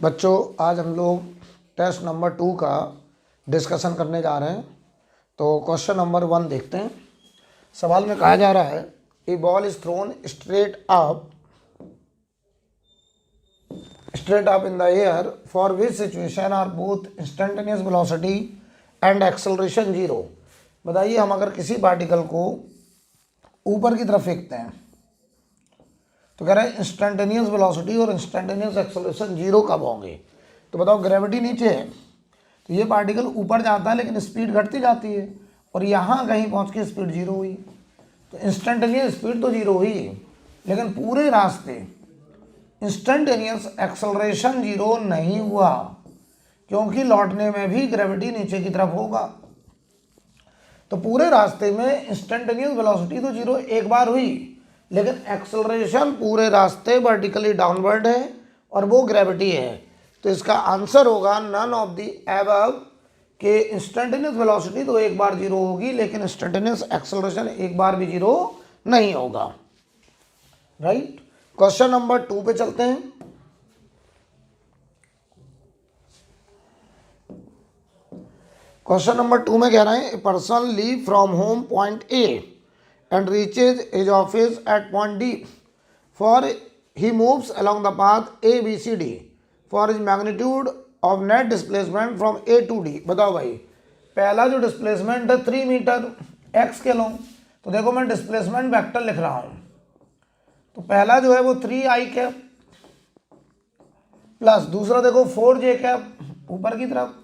बच्चों, आज हम लोग टेस्ट नंबर 2 का डिस्कशन करने जा रहे हैं। तो क्वेश्चन नंबर 1 देखते हैं। सवाल में कहा जा रहा है, a ball is thrown straight up in the air for which situation are both instantaneous velocity and acceleration zero. बताइए, हम अगर किसी पार्टिकल को ऊपर की तरफ फेंकते हैं तो कह रहे हैं इंस्टेंटेनियस वेलोसिटी और इंस्टेंटेनियस एक्सेलरेशन जीरो कब होंगे। तो बताओ, ग्रेविटी नीचे है तो ये पार्टिकल ऊपर जाता है लेकिन स्पीड घटती जाती है और यहाँ कहीं पहुँच के स्पीड जीरो हुई। तो इंस्टेंटेनियस स्पीड तो जीरो हुई, लेकिन पूरे रास्ते इंस्टेंटेनियस एक्सेलरेशन जीरो नहीं हुआ, क्योंकि लौटने में भी ग्रेविटी नीचे की तरफ होगा। तो पूरे रास्ते में इंस्टेंटेनियस वेलोसिटी तो जीरो एक बार हुई, लेकिन एक्सेलरेशन पूरे रास्ते वर्टिकली डाउनवर्ड है और वो ग्रेविटी है। तो इसका आंसर होगा नन ऑफ द अबव, के इंस्टेंटेनियस वेलोसिटी तो एक बार जीरो होगी लेकिन इंस्टेंटेनियस एक्सेलरेशन एक बार भी जीरो नहीं होगा। राइट। क्वेश्चन नंबर 2 पे चलते हैं। क्वेश्चन नंबर 2 में कह रहे हैं, a person leave from home point A and reaches his office at point D. For he moves along the path A, B, C, D. For his magnitude of net displacement from A to D. बताओ भाई, पहला जो displacement है 3 metre x के लो, तो देखो मैं displacement vector लिख रहा हूँ। तो पहला जो है वो 3i कैप प्लस दूसरा देखो 4j कैप ऊपर की तरफ,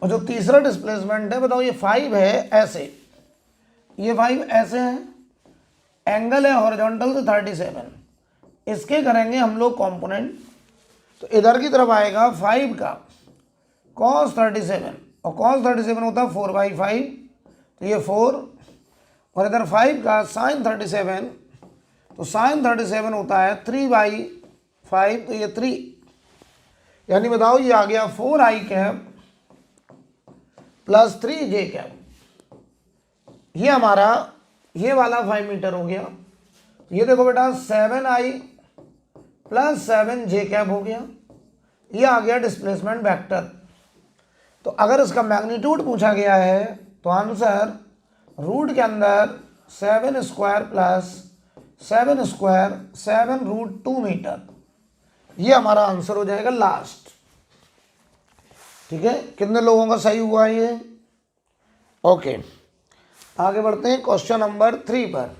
और जो तीसरा डिस्प्लेसमेंट है बताओ ये 5 है ऐसे, ये 5 ऐसे हैं, एंगल है हॉरिजॉन्टल से 37, इसके करेंगे हम लोग कंपोनेंट। तो इधर की तरफ आएगा 5 का cos 37 और cos 37 होता है 4/5, तो ये 4, और इधर 5 का sin 37, तो sin 37 होता है 3/5, तो ये 3, यानी बताओ ये आ गया 4i cap plus 3j cap. ये हमारा ये वाला 5 मीटर हो गया। ये देखो बेटा 7i प्लस 7j कैप हो गया, ये आ गया डिस्प्लेसमेंट वेक्टर। तो अगर इसका मैग्नीट्यूड पूछा गया है तो आंसर रूट के अंदर 7 स्क्वायर प्लस 7 स्क्वायर 7√2 मीटर, ये हमारा आंसर हो जाएगा लास्ट। ठीक है, कितने लोगों का सही हुआ ये? ओके, आगे बढ़ते हैं क्वेश्चन नंबर 3 पर।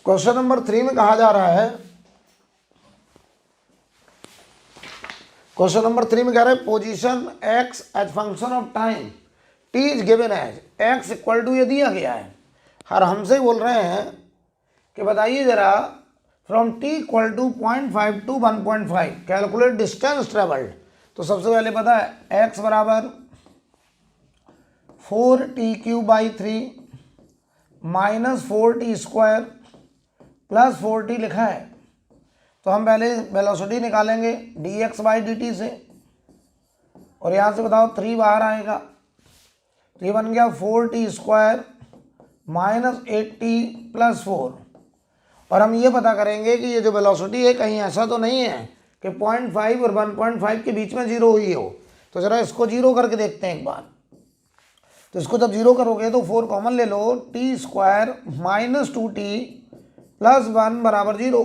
क्वेश्चन नंबर 3 में कहा जा रहा है, क्वेश्चन नंबर 3 में कह रहा है position x as function of time t is given as x equal to, ये दिया गया है और हमसे बोल रहे हैं कि बताइए जरा from t equal to 0.5 to 1.5 calculate distance travelled. तो सबसे पहले पता है x बराबर 4t³ minus 4t square plus 4t लिखा है, तो हम पहले वेलोसिटी निकालेंगे dx/dt से, और यहाँ से बताओ 3 बाहर आएगा, तो ये बन गया 4t square minus 8t plus 4। और हम ये पता करेंगे कि ये जो वेलोसिटी है कहीं ऐसा तो नहीं है कि 0.5 और 1.5 के बीच में जीरो हुई हो। तो ज़रा इसको जीरो करके देखते हैं एक बार। तो इसको जब जीरो करोगे तो 4 कॉमन ले लो, t square minus 2t plus 1 बराबर 0।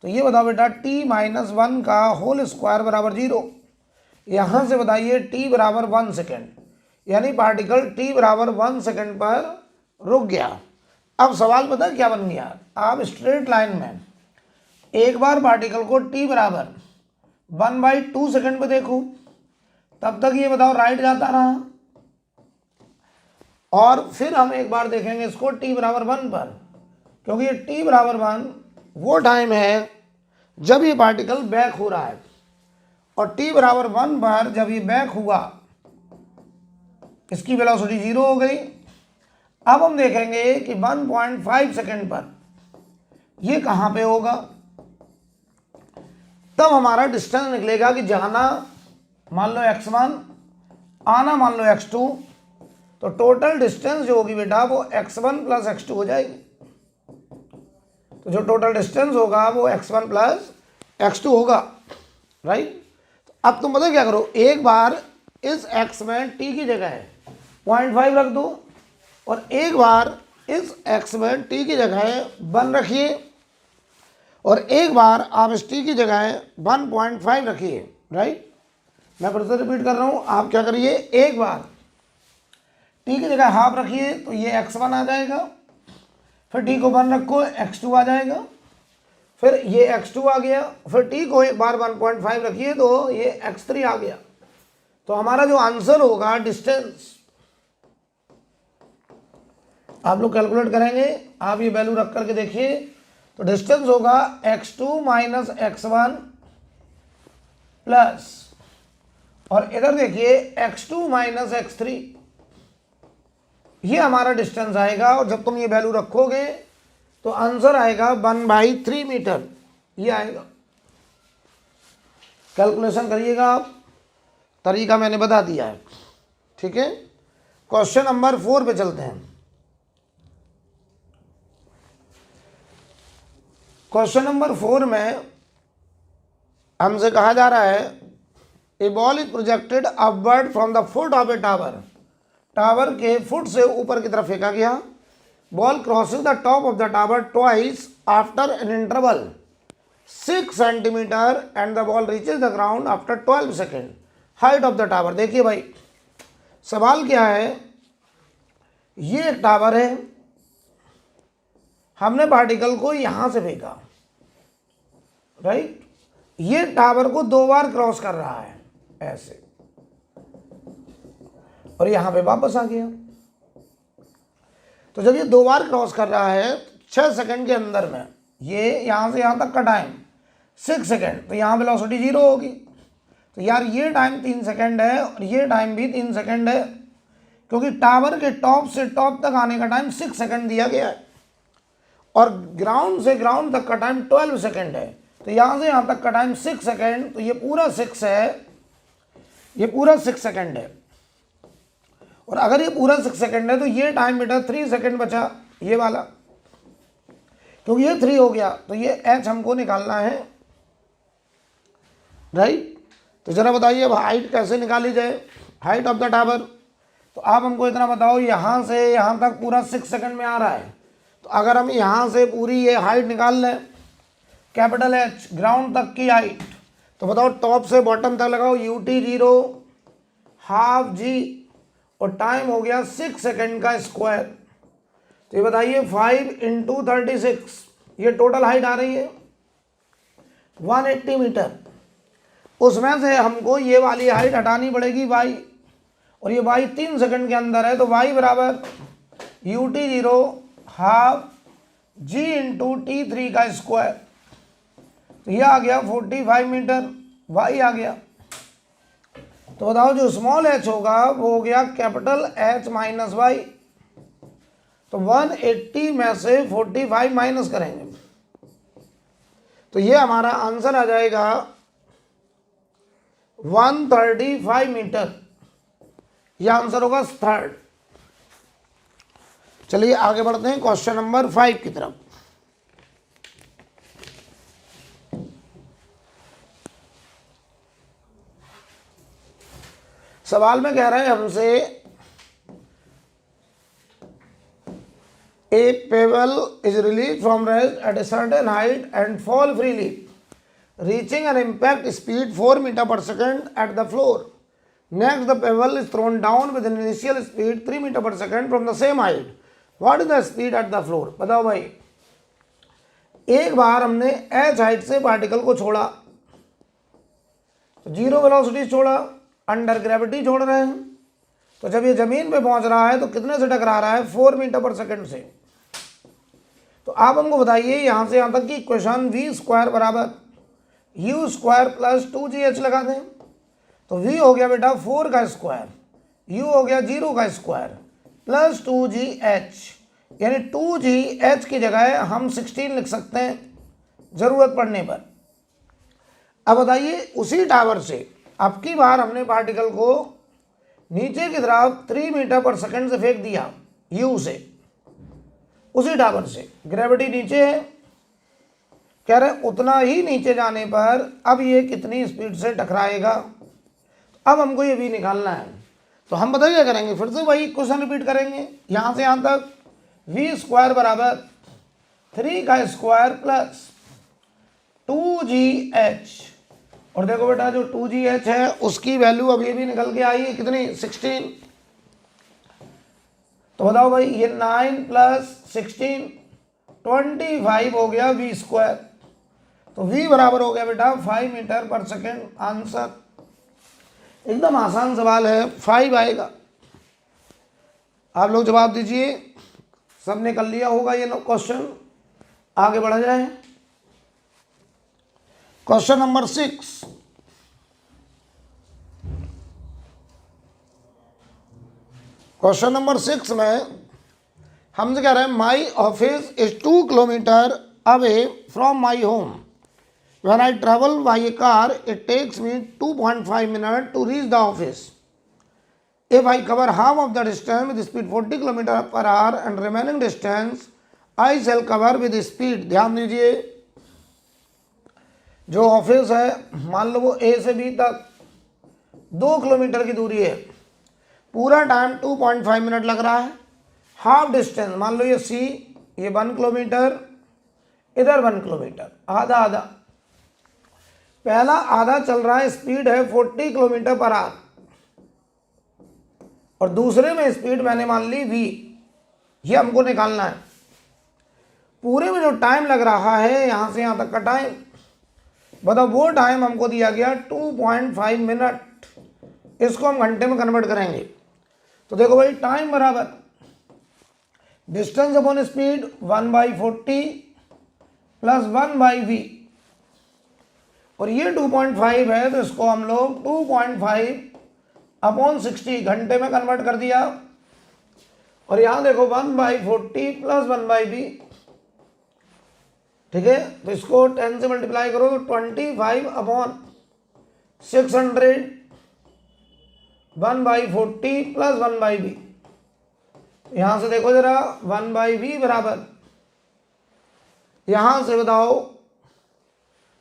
तो ये बताओ बेटा t माइनस 1 का होल स्क्वायर बराबर 0। यहाँ से बताइए t बराबर 1 सेकेंड, यानी पार्टिकल t बराबर 1 सेकेंड पर रुक गया। अब सवाल पता है क्या बन गया? आप स्ट्रेट लाइन में एक बार पार्टिकल को t बराबर 1/2 सेकेंड पे देखो, तब तक ये बताओ राइट जाता रहा, और फिर हम एक बार देखेंगे इसको t बराबर 1 पर, क्योंकि ये t बराबर 1 वो टाइम है जब ये पार्टिकल बैक हो रहा है, और t बराबर 1 पर जब ये बैक हुआ इसकी वेलोसिटी जीरो हो गई। अब हम देखेंगे कि 1.5 सेकेंड पर ये कहाँ पे होगा, तब हमारा डिस्टेंस निकलेगा कि जाना मान लो x1, आना मान लो x2, तो टोटल डिस्टेंस जो होगी बेटा वो x1 प्लस x2 हो जाएगी। तो जो टोटल डिस्टेंस होगा वो x1 प्लस x2 होगा, राइट। अब तुम पता क्या करो, एक बार इस x में t की जगह 0.5 रख दो और एक बार इस x में t की जगह 1 रखिए और एक बार आप इस t की जगह 1.5 रखिए, राइट। मैं फिर से रिपीट कर रहा हूँ, आप क्या करिए, एक बार t की जगह हाफ रखिए तो ये x1 आ जाएगा, फिर t को 1 रखो x2 आ जाएगा, फिर ये x2 आ गया, फिर t को एक बार 1.5 रखिए तो ये x3 आ गया। तो हमारा जो आंसर होगा डिस्टेंस, आप लोग कैलकुलेट करेंगे, आप ये वैल्यू रख करके देखिए, तो डिस्टेंस होगा x2 माइनस x1 प्लस, और इधर देखिए x2 माइनस x3, ये हमारा डिस्टेंस आएगा। और जब तुम ये वैल्यू रखोगे तो आंसर आएगा 1/3 मीटर, ये आएगा। कैलकुलेशन करिएगा आप, तरीका मैंने बता दिया है, ठीक है। क्वेश्चन नंबर 4 पे चलते हैं। क्वेश्चन नंबर 4 में हमसे कहा जा रहा है, a ball is projected upward from the foot of a tower, tower के फुट से ऊपर की तरफ फेंका गया। Ball crossing the top of the tower twice after an interval 6 centimetre and the ball reaches the ground after 12 second, height of the tower. देखिए भाई, सवाल क्या है, ये एक टावर है, हमने पार्टिकल को यहां से फेंका, राइट। ये टावर को 2 बार क्रॉस कर रहा है ऐसे, और यहां पे वापस आ गया। तो जब ये 2 बार क्रॉस कर रहा है 6 सेकंड के अंदर में, ये यहां से यहां तक का टाइम 6 सेकंड, तो यहां वेलोसिटी 0 होगी। तो यार ये टाइम 3 सेकंड है और ये टाइम भी 3 सेकंड है, क्योंकि टावर के टॉप से टॉप तक आने का टाइम 6 सेकंड दिया गया है और ग्राउंड से ग्राउंड तक का टाइम 12 सेकंड है। तो यहाँ से यहाँ तक का टाइम 6 सेकंड, तो ये पूरा 6 है, ये पूरा 6 सेकंड है। और अगर ये पूरा 6 सेकंड है तो ये टाइम बेटा 3 सेकंड बचा, ये वाला, क्योंकि ये 3 हो गया, तो ये h हमको निकालना है, राइट। तो जरा बताइए अब हाइट कैसे निकाली जाए, हाइट ऑफ द टावर। तो आप हमको इतना बताओ, यहाँ से यहाँ तक पूरा 6 सेकंड में आ रहा है, तो अगर हम यहाँ से पूरी ये हाइट निकाल लें, कैपिटल H ग्राउंड तक की हाइट, तो बताओ टॉप से बॉटम तक लगाओ, UT 0 हाफ G, और टाइम हो गया 6 सेकंड का स्क्वायर। तो ये बताइए 5 × 36, ये टोटल हाइट आ रही है 180 मीटर। उसमें से हमको ये वाली हाइट हटानी पड़ेगी y, और ये y 3 सेकंड के अंदर है, तो y बराबर UT 0 हाफ G × T3 का स्क्वायर। तो ये आ गया 45 मीटर, y आ गया। तो बताओ जो स्मॉल h होगा वो हो गया कैपिटल H माइनस y। तो 180 में से 45 माइनस करेंगे, तो ये हमारा आंसर आ जाएगा 135 मीटर, यह आंसर होगा थर्ड। चलिए आगे बढ़ते हैं क्वेश्चन नंबर 5 की तरफ। सवाल में कह रहे हैं हमसे, a pebble is release from rest at a certain height and fall freely reaching an impact speed 4 metre per second at the floor. Next the pebble is thrown down with an initial speed 3 metre per second from the same height, what is the speed at the floor. बताओ भाई, एक बार हमने h height से particle को छोड़ा, तो 0 velocity छोड़ा, under gravity छोड़ रहे हैं, तो जब ये जमीन पे पहुंच रहा है तो कितने से टकरा रहा है, 4 मीटर पर सेकेंड से। तो आप हमको बताइए यहां से यहां तक की इक्वेशन v स्क्वायर बराबर u स्क्वायर प्लस 2gh लगा दें, तो v हो गया बेटा 4 का स्क्वायर, u हो गया 0 का स्क्वायर प्लस 2gh, यानी 2gh की जगह हम 16 लिख सकते हैं जरूरत पड़ने पर। अब बताइए उसी टावर से अब की बार हमने पार्टिकल को नीचे की तरफ 3 मीटर पर सेकंड से फेंक दिया यू से, उसी टावर से, ग्रेविटी नीचे है, कह रहे उतना ही नीचे जाने पर अब ये कितनी स्पीड से टकराएगा। अब हमको ये भी निकालना है, तो हम बताइए क्या करेंगे, फिर से वही क्वेश्चन रिपीट करेंगे। यहाँ से यहाँ तक v स्क्वायर बराबर 3 का स्क्वायर प्लस 2gh, और देखो बेटा जो 2gh है उसकी वैल्यू अभी भी निकल के आई है कितनी, 16। तो बताओ भाई ये 9 प्लस 16 25 हो गया v स्क्वायर, तो v बराबर हो गया बेटा 5 मीटर पर सेकेंड। आंसर एकदम आसान सवाल है, 5 आएगा। आप लोग जवाब दीजिए, सबने कर लिया होगा ये क्वेश्चन। आगे बढ़ा जाए, क्वेश्चन नंबर 6। क्वेश्चन नंबर 6 में हमसे कह रहे हैं my office is 2 kilometre away from my home, when I travel by a car it takes me 2.5 minutes to reach the office. If I cover half of the distance with speed 40 km per hour and remaining distance I shall cover with speed, ध्यान दीजिए, जो office है मान लो वो ए से B तक 2 kilometre की दूरी है, पूरा टाइम 2.5 मिनट लग रहा है। हाफ डिस्टेंस मान लो ये सी, ये 1 किलोमीटर, इधर 1 किलोमीटर, आधा आधा। पहला आधा चल रहा है, स्पीड है 40 किलोमीटर पर आवर, और दूसरे में स्पीड मैंने मान ली v, ये हमको निकालना है। पूरे में जो टाइम लग रहा है यहाँ से यहाँ तक का टाइम, बताओ वो टाइम हमको दिया गया 2.5 मिनट, इसको हम घंटे में कन्वर्ट करेंगे। तो देखो भाई टाइम बराबर distance upon speed 1/40 plus 1/v, और ये 2.5 है तो इसको हम लोग 2.5 अपॉन 60 घंटे में कन्वर्ट कर दिया। और यहाँ देखो 1/40 प्लस 1/v, ठीक है, तो इसको 10 से मल्टीप्लाई करो तो 25 अपॉन 600 1/40 प्लस 1/v। यहाँ से देखो जरा 1/v बराबर, यहाँ से बताओ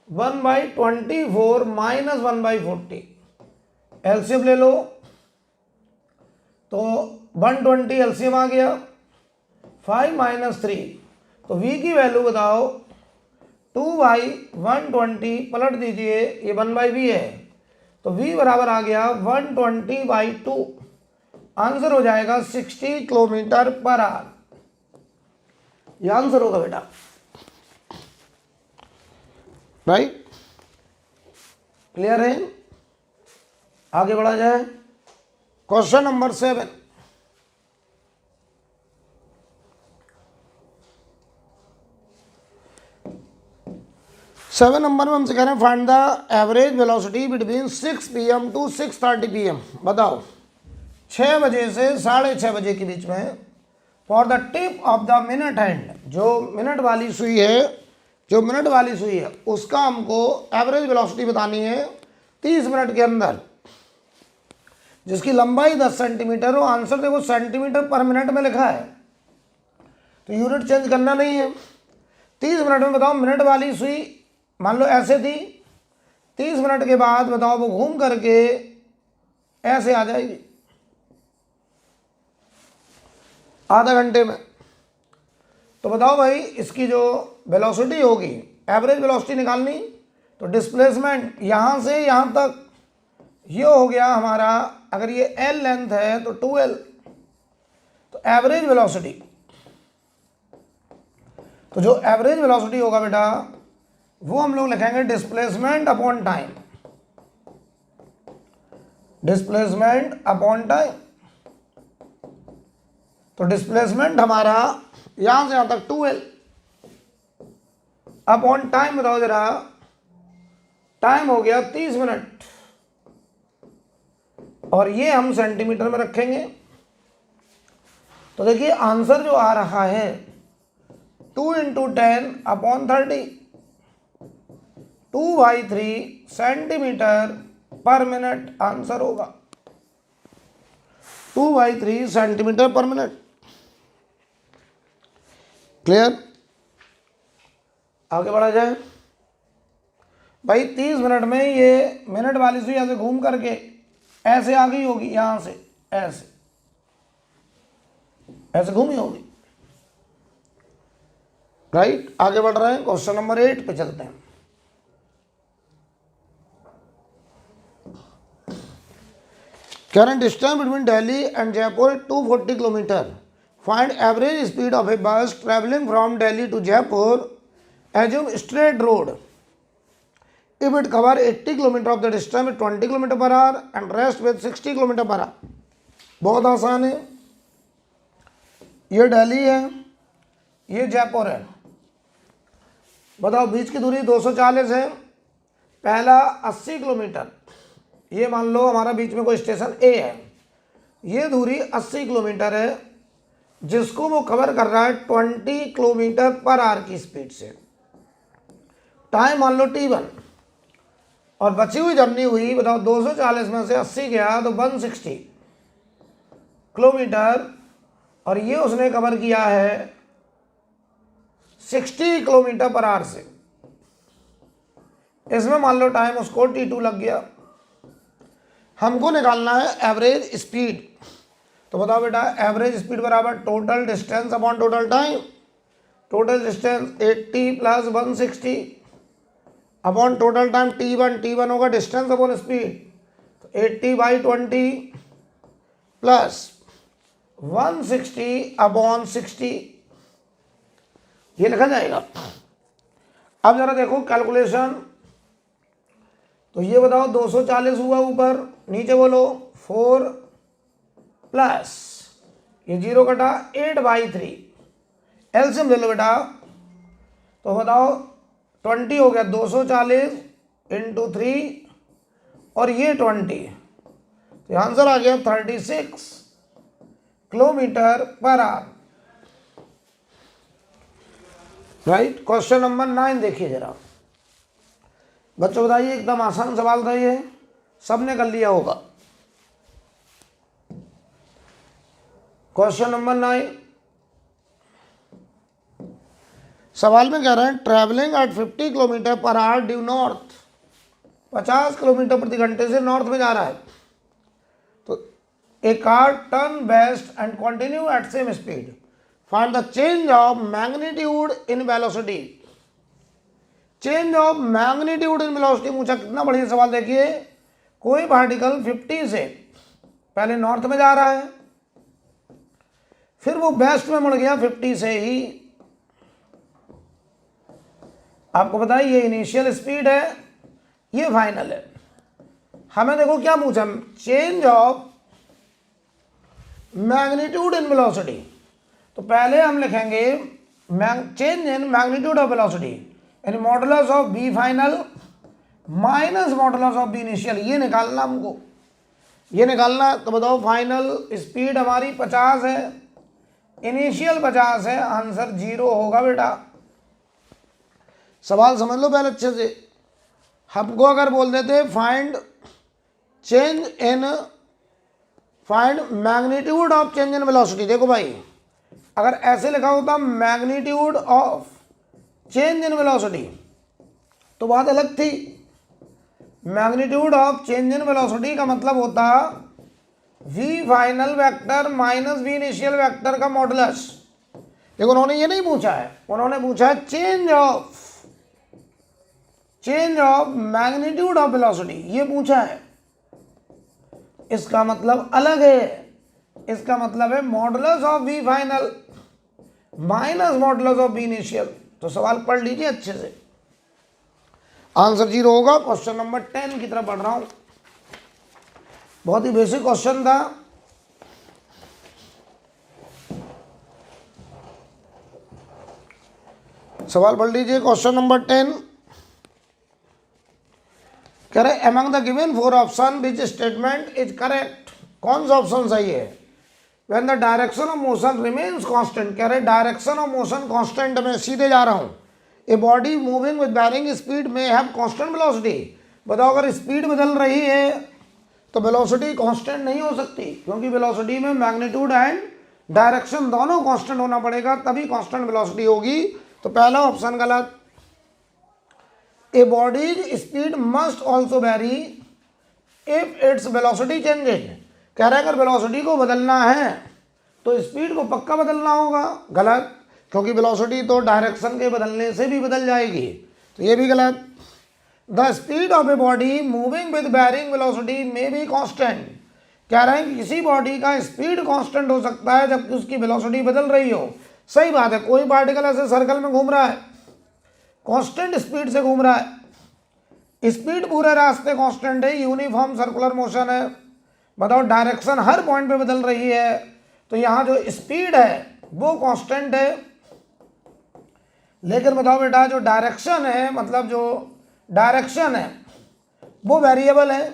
1/24 माइनस 1/40, एलसीएम ले लो तो 120 एलसीएम आ गया, 5 माइनस 3, तो v की वैल्यू बताओ 2/120, पलट दीजिए ये 1/v है, तो v बराबर आ गया 120/2, आंसर हो जाएगा 60 किलोमीटर पर आवर। ये आंसर होगा बेटा, राइट, क्लियर है। आगे बढ़ा जाए, क्वेश्चन नंबर 7। सेवन नंबर में हमसे कह रहे हैं find the average velocity between 6 PM to 6:30 PM। बताओ 6 बजे से 6:30 बजे के बीच में for the tip of the minute hand, जो मिनट वाली सुई है, जो मिनट वाली सुई है उसका हमको एवरेज वेलोसिटी बतानी है 30 मिनट के अंदर, जिसकी लंबाई 10 सेंटीमीटर हो। आंसर देखो सेंटीमीटर पर मिनट में लिखा है, तो यूनिट चेंज करना नहीं है। 30 मिनट में बताओ मिनट वाली सुई मान लो ऐसे थी, 30 मिनट के बाद बताओ वो घूम करके ऐसे आ जाएगी आधा घंटे में। तो बताओ भाई इसकी जो वेलोसिटी होगी, एवरेज वेलोसिटी निकालनी, तो डिस्प्लेसमेंट यहाँ से यहाँ तक ये हो गया हमारा, अगर ये L लेंथ है तो 2L, तो एवरेज वेलोसिटी, तो जो एवरेज वेलोसिटी होगा बेटा वो हम लोग लिखेंगे displacement upon time, displacement upon time. तो डिस्प्लेसमेंट हमारा यहां से यहां तक 2L अपॉन टाइम, बताओ जरा, टाइम हो गया 30 मिनट, और ये हम सेंटीमीटर में रखेंगे। तो देखिए आंसर जो आ रहा है 2 × 10 अपॉन 30, 2/3 सेंटीमीटर पर मिनट आंसर होगा। 2/3 सेंटीमीटर पर मिनट। क्लियर? आगे बढ़ा जाए भाई। 30 मिनट में ये मिनट वाली सुई ऐसे घूम करके ऐसे आ गई होगी, यहां से ऐसे ऐसे घूमी होगी, राइट। आगे बढ़ रहे हैं, क्वेश्चन नंबर 8 पे चलते हैं। Current distance between Delhi and Jaipur is 240 km. Find average speed of a bus traveling from Delhi to Jaipur. Assume straight road. If it cover 80 km of the distance with 20 km per hour and rest with 60 km per hour. बहुत आसान है। ये दिल्ली है, ये जयपुर है। बताओ बीच की दूरी 240 है, पहला 80 किलोमीटर। ये मान लो हमारा बीच में कोई स्टेशन ए है, ये दूरी 80 किलोमीटर है, जिसको वो कवर कर रहा है 20 किलोमीटर पर आवर की स्पीड से। टाइम मान लो t1 और बची हुई जर्नी हुई, बताओ 240 में से 80 गया तो 160 किलोमीटर, और ये उसने कवर किया है 60 किलोमीटर पर आवर से। इसमें मान लो टाइम उसको t2 लग गया। हमको निकालना है एवरेज स्पीड। तो बताओ बेटा, एवरेज स्पीड बराबर total distance upon total time. Total distance 80 plus 160 upon total time t1 होगा डिस्टेंस अपॉन स्पीड, तो 80/20 प्लस 160 अपॉन 60, ये लिखा जाएगा। अब जरा देखो कैलकुलेशन, तो ये बताओ 240 हुआ ऊपर, नीचे बोलो 4 प्लस ये 0 कटा 8/3, एलसीएम ले लो बेटा। तो बताओ 20 हो गया, 240 इंटू 3 और ये 20, तो आंसर आ गया 36 kilometre per our, right. Question number 9 देखिए जरा बच्चों, बताइए, एकदम आसान सवाल था ये, सबने कर लिया होगा। क्वेश्चन नंबर 9, सवाल में कह रहे हैं travelling at 50 kilometre per hour due north, 50 kilometre प्रति घंटे से नॉर्थ में जा रहा है। तो a car turn west and continue at same speed, find the change of magnitude in velocity. Change of magnitude in velocity पूछा, कितना बढ़िया सवाल। देखिए, कोई पार्टिकल 50 से पहले नॉर्थ में जा रहा है, फिर वो वेस्ट में मुड़ गया 50 से ही। आपको पता है ये इनिशियल स्पीड है, ये फाइनल है। हमें देखो क्या पूछा, change of magnitude in velocity. तो पहले हम लिखेंगे change in magnitude of velocity, यानी modulus of v final minus modulus of v initial, ये निकालना हमको, ये निकालना। तो बताओ फाइनल स्पीड हमारी 50 है, इनिशियल 50 है, आंसर 0 होगा बेटा। सवाल समझ लो पहले अच्छे से। हमको अगर बोल देते find change in, find magnitude of change in velocity, देखो भाई अगर ऐसे लिखा होता magnitude of change in velocity तो बात अलग थी। Magnitude of change in velocity का मतलब होता v final vector minus v initial vector का मॉडुलस। लेकिन उन्होंने ये नहीं पूछा है, उन्होंने पूछा है change of magnitude of velocity, ये पूछा है। इसका मतलब अलग है, इसका मतलब है modulus of v final minus modulus of v initial. तो सवाल पढ़ लीजिए अच्छे से, आंसर 0 होगा। क्वेश्चन नंबर 10 की तरफ बढ़ रहा हूं, बहुत ही बेसिक क्वेश्चन था। सवाल पढ़ लीजिए, क्वेश्चन नंबर 10 कह रहे among the given 4 option which statement is correct. कौन सा ऑप्शन सही है? When the direction of motion remains constant, कह रहे डायरेक्शन ऑफ मोशन कांस्टेंट, में सीधे जा रहा हूं। ए body moving with varying speed में हैव कांस्टेंट वेलोसिटी। बताओ अगर स्पीड बदल रही है तो वेलोसिटी कांस्टेंट नहीं हो सकती, क्योंकि वेलोसिटी में मैग्नीट्यूड एंड डायरेक्शन दोनों कांस्टेंट होना पड़ेगा, तभी कांस्टेंट वेलोसिटी होगी। तो पहला ऑप्शन गलत। A body's speed must also vary if its velocity changes. कह रहा है अगर वेलोसिटी को बदलना है तो स्पीड को पक्का बदलना होगा। गलत, क्योंकि वेलोसिटी तो डायरेक्शन के बदलने से भी बदल जाएगी, तो ये भी गलत। The speed of a body moving with varying velocity में बी कांस्टेंट। कह रहे हैं कि किसी बॉडी का स्पीड कांस्टेंट हो सकता है जबकि उसकी वेलोसिटी बदल रही हो। सही बात है, कोई पार्टिकल ऐसे सर्कल में घूम रहा है, कांस्टेंट स्पीड से घूम रहा है, स्पीड पूरे रास्ते कांस्टेंट है, यूनिफॉर्म सर्कुलर मोशन है। बताओ डायरेक्शन हर पॉइंट पे बदल रही है, तो यहाँ जो स्पीड है वो कांस्टेंट है। लेकिन बताओ बेटा जो डायरेक्शन है, मतलब जो डायरेक्शन है वो वेरिएबल है,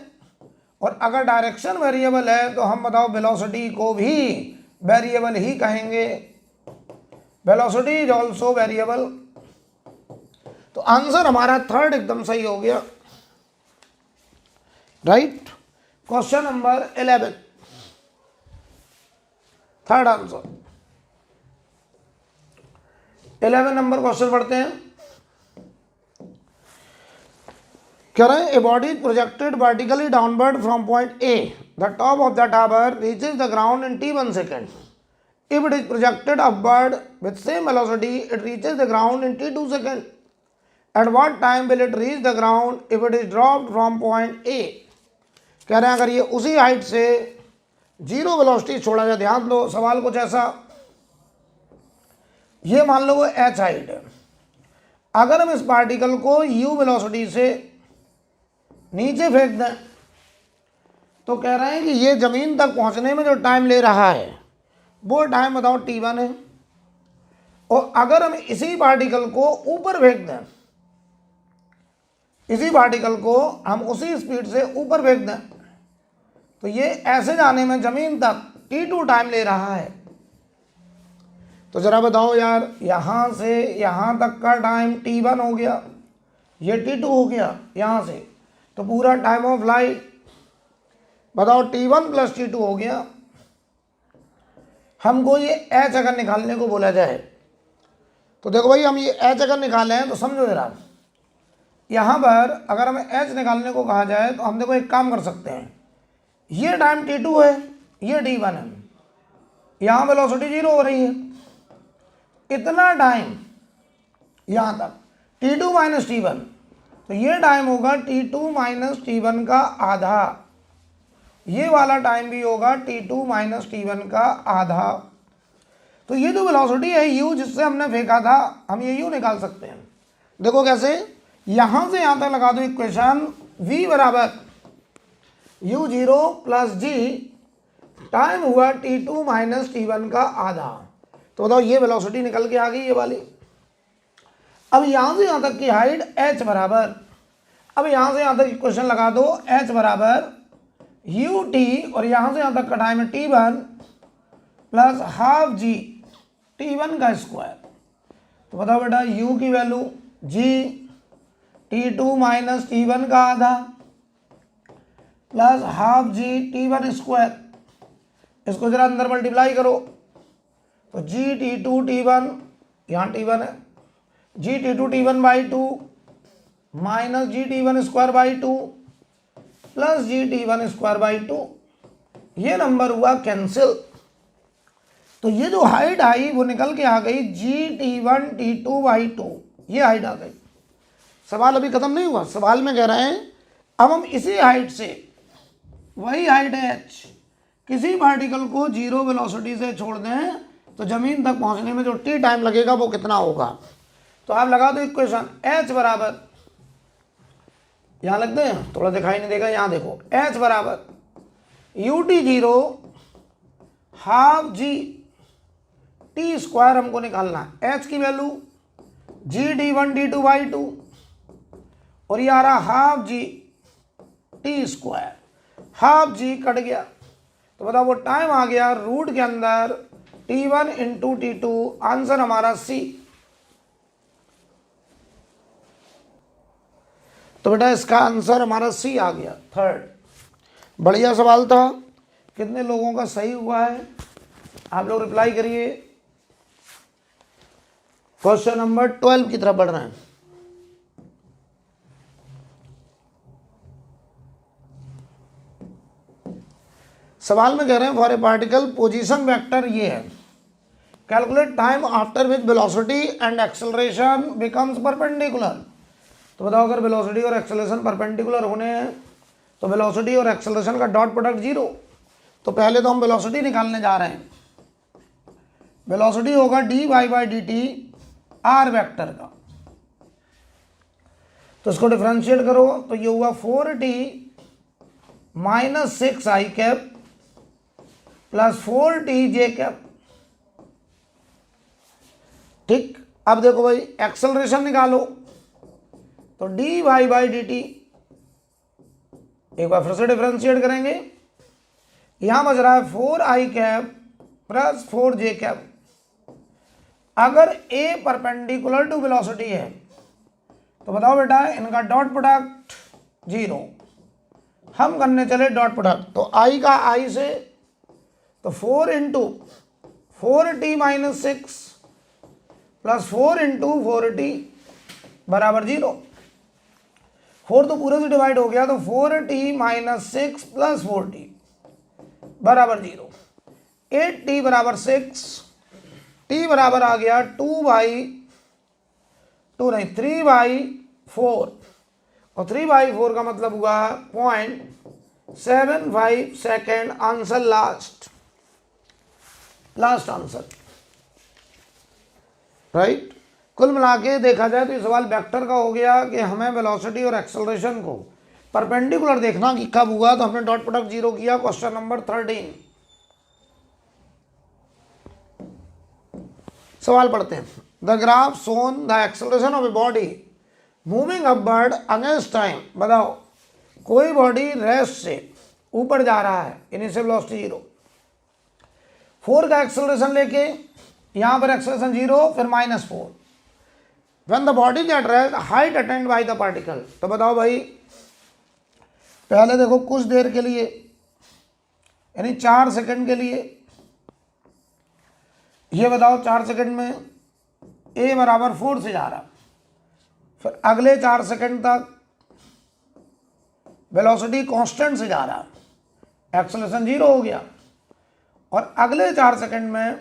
और अगर डायरेक्शन वेरिएबल है तो हम बताओ वेलोसिटी को भी वेरिएबल ही कहेंगे। Velocity is also variable. तो आंसर हमारा थर्ड एकदम सही हो गया, right. Question number 11, third answer. 11 number question पढ़ते हैं। कह रहे हैं a body projected vertically downward from point A, the top of the tower reaches the ground in t1 second. If it is projected upward with same velocity it reaches the ground in t2 second. At what time will it reach the ground if it is dropped from point A. कह रहे हैं अगर ये उसी height से zero velocity छोड़ा जाए, ध्यान दो सवाल कुछ ऐसा, ये मान लो वो h हाइट है, अगर हम इस पार्टिकल को u वेलोसिटी से नीचे फेंक दें तो कह रहे हैं कि ये जमीन तक पहुंचने में जो टाइम ले रहा है वो टाइम बताओ t1 है। और अगर हम इसी पार्टिकल को ऊपर फेंक दें, इसी पार्टिकल को हम उसी स्पीड से ऊपर फेंक दें, तो ये ऐसे जाने में जमीन तक t2 टाइम ले रहा है। तो जरा बताओ यार, यहाँ से यहाँ तक का टाइम t1 हो गया, ये t2 हो गया यहाँ से, तो पूरा टाइम ऑफ लाइट बताओ t1 प्लस t2 हो गया। हमको ये h अगर निकालने को बोला जाए तो देखो भाई, हम ये h अगर निकाले हैं तो समझो जरा, यहाँ पर अगर हमें h निकालने को कहा जाए तो हम देखो एक काम कर सकते हैं, ये टाइम t2 है, ये t1 है, यहाँ वेलोसिटी 0 हो रही है, इतना टाइम यहाँ तक t2 माइनस t1, तो ये टाइम होगा t2 माइनस t1 का आधा, ये वाला टाइम भी होगा t2 माइनस t1 का आधा। तो ये जो वेलोसिटी है u जिससे हमने फेंका था, हम ये u निकाल सकते हैं। देखो कैसे, यहाँ से यहाँ तक लगा दो इक्वेशन, v बराबर u0 प्लस g, टाइम हुआ t2 माइनस t1 का आधा। तो बताओ ये वेलोसिटी निकल के आ गई ये वाली। अब यहाँ से यहाँ तक की हाइट h बराबर, अब यहाँ से यहाँ तक इक्वेशन लगा दो, h बराबर ut, और यहाँ से यहाँ तक का टाइम है t1 plus half g, t1 का स्क्वायर। तो बताओ बेटा u की value g, t2 minus t1 का आधा plus half g t1 square, इसको जरा अंदर मल्टीप्लाई करो, तो g t2 t1, यहाँ t1 है, g t2 t1 by 2 minus g t1 square by 2 plus g t1 square by 2, ये नंबर हुआ कैंसिल। तो ये जो हाइट आई वो निकल के आ गई जी t1 t2 बाई 2, ये हाइट आ गई। सवाल अभी खत्म नहीं हुआ, सवाल में कह रहे हैं अब हम इसी हाइट से, वही हाइट है h, किसी पार्टिकल को जीरो वेलोसिटी से छोड़ दें तो जमीन तक पहुंचने में जो t टाइम लगेगा वो कितना होगा। तो आप लगा दो इक्वेशन, h बराबर, यहाँ लगते हैं थोड़ा दिखाई नहीं देगा, यहाँ देखो h बराबर ut0 half g t square हमको निकालना है, h की value ji t1 t2 by 2, और ये आ रहा half g t square, half g cut गया, तो बताओ वो टाइम आ गया रूट के अंदर t1 इंटू t2, आंसर हमारा C। तो बेटा इसका आंसर हमारा C आ गया, थर्ड। बढ़िया सवाल था। कितने लोगों का सही हुआ है आप लोग रिप्लाई करिए। क्वेश्चन नंबर 12 की तरफ बढ़ रहे हैं। सवाल में कह रहे हैं for a particle position vector ये है, calculate time after which velocity and acceleration becomes perpendicular. तो बताओ अगर वेलोसिटी और एक्सेलरेशन परपेंडिकुलर होने हैं तो वेलोसिटी और एक्सेलरेशन का डॉट प्रोडक्ट जीरो। तो पहले तो हम वेलोसिटी निकालने जा रहे हैं। वेलोसिटी होगा d y by d t r vector का, तो इसको डिफरेंशिएट करो तो ये हुआ 4t minus 6i cap plus 4t j cap. ठीक, अब देखो भाई एक्सेलरेशन निकालो तो d y by d t, एक बार फिर से डिफरेंशिएट करेंगे। यहां बच रहा है 4i cap plus 4j cap. अगर a परपेंडिकुलर टू वेलोसिटी है तो बताओ बेटा इनका डॉट प्रोडक्ट जीरो। हम करने चले डॉट प्रोडक्ट, तो i का i से तो 4 into 4t minus 6 plus 4 into 4t बराबर जीरो। 4 तो पूरे से डिवाइड हो गया तो 4t माइनस 6 प्लस 4t बराबर जीरो। 8t बराबर 6, t बराबर आ गया 3/4 और 3/4 का मतलब हुआ 0.75 second. Answer last answer, right. कुल मिला के देखा जाए तो ये सवाल वेक्टर का हो गया कि हमें वेलोसिटी और एक्सेलरेशन को परपेंडिकुलर देखना कि कब हुआ, तो हमने डॉट प्रोडक्ट जीरो किया। क्वेश्चन नंबर 13 सवाल पढ़ते हैं। The graph shown the acceleration of a body moving upward against time. बताओ कोई बॉडी रेस्ट से ऊपर जा रहा है, इनिशियल वेलोसिटी जीरो, 4 का एक्सेलरेशन लेके, यहां पर एक्सेलरेशन जीरो फिर -4। When the body get rest height attend bye the particle. तो बताओ भाई पहले देखो कुछ देर के लिए यानी 4 सेकंड के लिए, ये बताओ 4 सेकंड में a बराबर 4 से जा रहा, फिर अगले 4 सेकंड तक वेलोसिटी कांस्टेंट से जा रहा, एक्सेलरेशन जीरो हो गया, और अगले 4 सेकंड में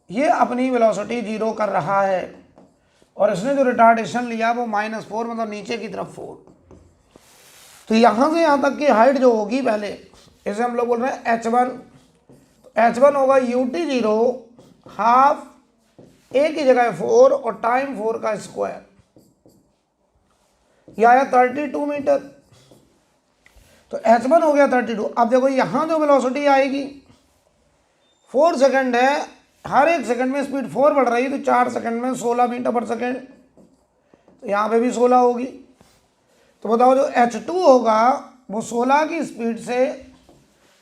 ये अपनी वेलोसिटी जीरो कर रहा है और इसने जो रिटार्डेशन लिया वो -4 मतलब नीचे की तरफ 4। तो यहां से यहां तक की हाइट जो होगी पहले, इसे हम लोग बोल रहे हैं h1। h1 होगा ut जीरो हाफ a की जगह 4 और टाइम 4 का स्क्वायर, यह आया 32 मीटर। तो h1 हो गया 32। अब देखो यहां जो वेलोसिटी आएगी 4 सेकंड है, हर एक सेकंड में स्पीड 4 बढ़ रही है, तो 4 सेकंड में 16 मीटर पर सेकंड, तो यहाँ पे भी 16 होगी। तो बताओ जो h2 होगा वो 16 की स्पीड से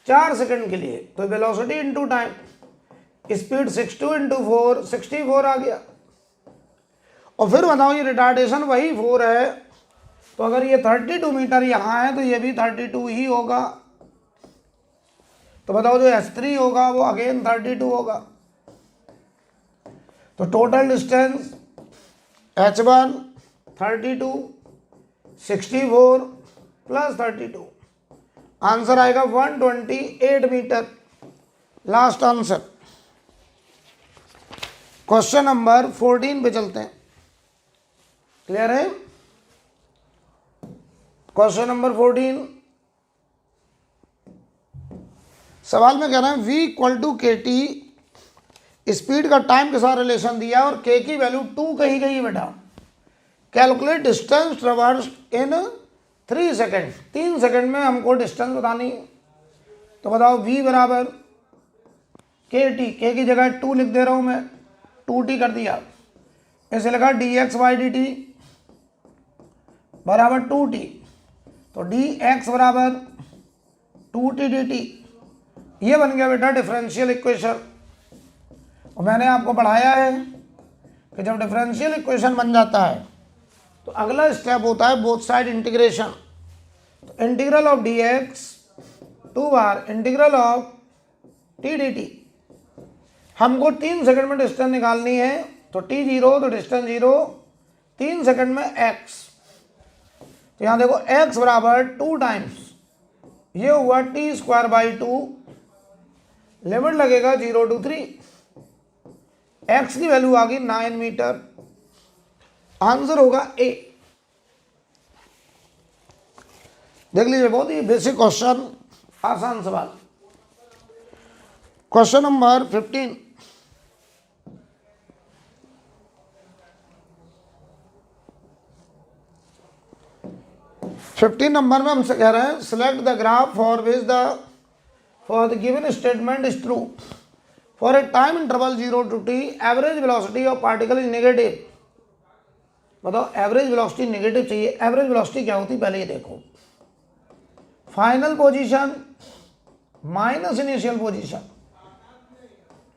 4 सेकंड के लिए, तो velocity into time, speed 62 into 4 64 आ गया। और फिर बताओ ये रिटार्डेशन वही 4 है, तो अगर ये 32 मीटर यहाँ है तो ये भी 32 ही होगा। तो बताओ जो h3 होगा वो अगेन 32 होगा। तो total distance h1 32 64 plus 32, answer आएगा 128 मीटर। Last answer. क्वेश्चन नंबर 14 पे चलते हैं। क्लियर है? क्वेश्चन नंबर 14 सवाल में कह रहे हैं v इक्वल टू के टी, स्पीड का टाइम के साथ रिलेशन दिया और k की वैल्यू 2 कही गई बेटा। कैलकुलेट डिस्टेंस ट्रेवर्स इन 3 सेकेंड। 3 सेकेंड में हमको डिस्टेंस बतानी है। तो बताओ v बराबर के टी, के की जगह 2 लिख दे रहा हूं मैं, 2t कर दिया, ऐसे लगा dx बाई डी टी बराबर 2t, तो dx बराबर 2t dt, ये बन गया बेटा डिफरेंशियल इक्वेशन। और मैंने आपको पढ़ाया है कि जब डिफरेंशियल इक्वेशन बन जाता है तो अगला स्टेप होता है बोथ साइड इंटीग्रेशन। तो integral of dx 2 bar integral of T D T. हमको 3 सेकंड में डिस्टेंस निकालनी है, तो टी 0 तो डिस्टेंस 0, 3 सेकंड में x। तो यहाँ देखो x बराबर 2 टाइम्स, ये हुआ टी स्क्वायर बाई 2, लिमिट लगेगा 0 to 3, x की वैल्यू आ गई 9 मीटर। आंसर होगा ए। देख लीजिए, बहुत ही बेसिक क्वेश्चन, आसान सवाल। Question number 15। नंबर में हमसे कह रहे हैं select the graph for which the given statement is true for a time interval 0 to t average velocity of particle is negative. बताओ एवरेज वेलोसिटी नेगेटिव चाहिए। एवरेज वेलोसिटी क्या होती है पहले ये देखो, final position minus initial position,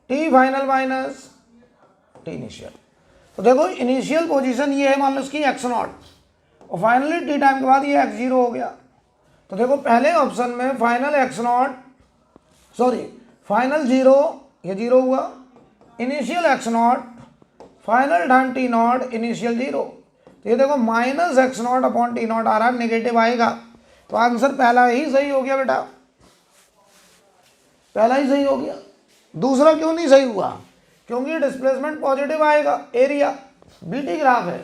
T final minus T initial. तो देखो इनिशियल पोजीशन ये है, मान लो इसकी x0, और फाइनली टी टाइम के बाद ये x0 हो गया। तो देखो पहले ऑप्शन में फाइनल फाइनल 0, ये 0 हुआ, initial x0, final time t0, initial 0। तो ये देखो माइनस x0 अपॉन t0 आ रहा है, नेगेटिव आएगा। तो आंसर पहला ही सही हो गया बेटा, पहला ही सही हो गया। दूसरा क्यों नहीं सही हुआ? क्योंकि डिस्प्लेसमेंट पॉजिटिव आएगा, एरिया बीटी ग्राफ है,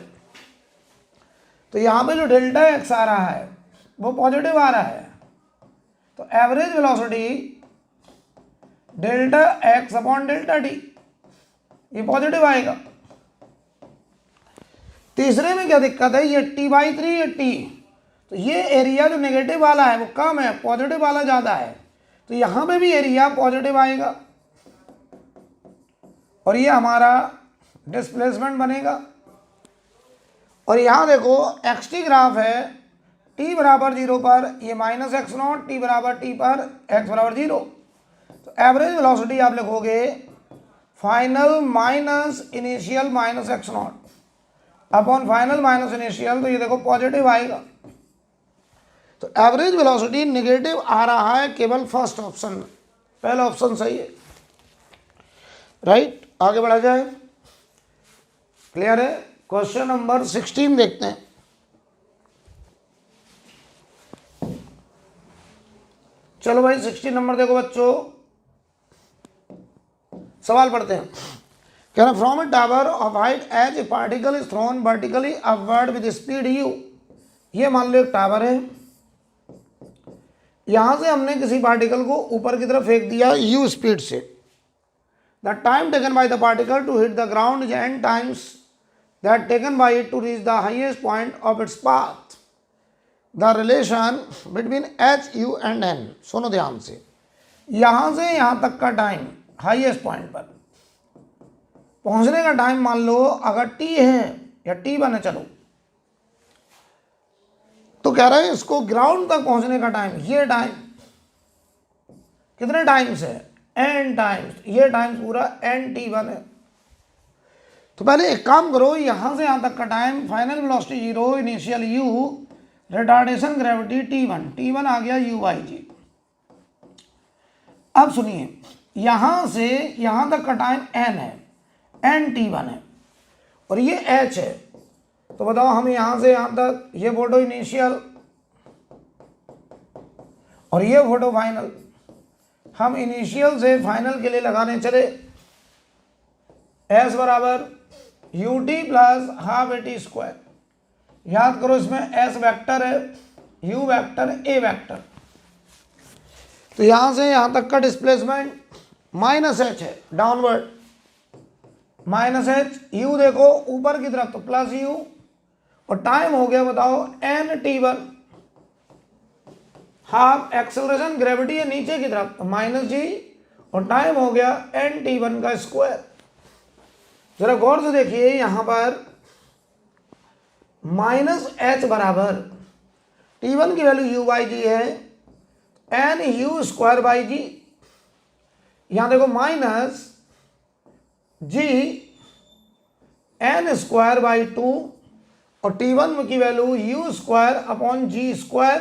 तो यहाँ पे जो डेल्टा एक्स आ रहा है वो पॉजिटिव आ रहा है। तो average velocity delta x upon delta T, ये पॉजिटिव आएगा। तीसरे में क्या दिक्कत है, ये t/3 ये टी, तो ये एरिया जो नेगेटिव वाला है वो कम है, पॉजिटिव वाला ज़्यादा है, तो यहाँ पे भी एरिया पॉजिटिव आएगा और ये हमारा डिस्प्लेसमेंट बनेगा। और यहाँ देखो एक्स टी ग्राफ है, t बराबर 0 पर ये माइनस x0, t बराबर t पर x बराबर 0। तो एवरेज वेलोसिटी आप लिखोगे final minus initial minus x0 upon final minus initial, तो ये देखो पॉजिटिव आएगा। तो एवरेज वेलोसिटी नेगेटिव आ रहा है केवल फर्स्ट ऑप्शन में, पहला ऑप्शन सही है, राइट। आगे बढ़ा जाए, क्लियर है। क्वेश्चन नंबर 16 देखते हैं। चलो भाई 16 नंबर देखो बच्चों, सवाल पढ़ते हैं। कह रहा from a tower of height H a particle is thrown vertically upward with speed u। ये मान लो एक टावर है, यहां से हमने किसी पार्टिकल को ऊपर की तरफ फेंक दिया u स्पीड से। The time taken by the particle to hit the ground is n times that taken by it to reach the highest point of its path. The relation between h, u and n, सुनो ध्यान से, यहाँ से यहाँ तक का time highest point पर पहुँचने का टाइम मान लो अगर t है या t1 है, चलो तो कह रहे हैं इसको ग्राउंड तक पहुँचने का टाइम, ये टाइम कितने टाइम्स है, n टाइम्स, ये टाइम्स पूरा n/t1 है। तो पहले एक काम करो, यहां से यहां तक का time final velocity 0, initial u, retardation gravity t1 आ गया u/g। अब सुनिए, यहां से यहां तक का टाइम n है, n/t1 है, और ये h है। तो बताओ हम यहां से यहां तक, ये फोटो इनिशियल और ये फोटो फाइनल, हम इनिशियल से फाइनल के लिए लगाने चले, s बराबर ut plus half A T square. याद करो इसमें s वेक्टर है, u वेक्टर, a वेक्टर। तो यहां से यहां तक का डिस्प्लेसमेंट माइनस h है, डाउनवर्ड माइनस h, u देखो ऊपर की तरफ तो प्लस u, और टाइम हो गया बताओ n/t1, हाफ एक्सेलरेशन ग्रेविटी है नीचे की तरफ तो माइनस g, और टाइम हो गया n/t1 का स्क्वायर। जरा गौर से देखिए, यहां पर माइनस h बराबर t1 की वैल्यू u/g है, n u स्क्वायर बाई जी। यहां देखो minus g n square by 2, और t1 की value u square upon g square,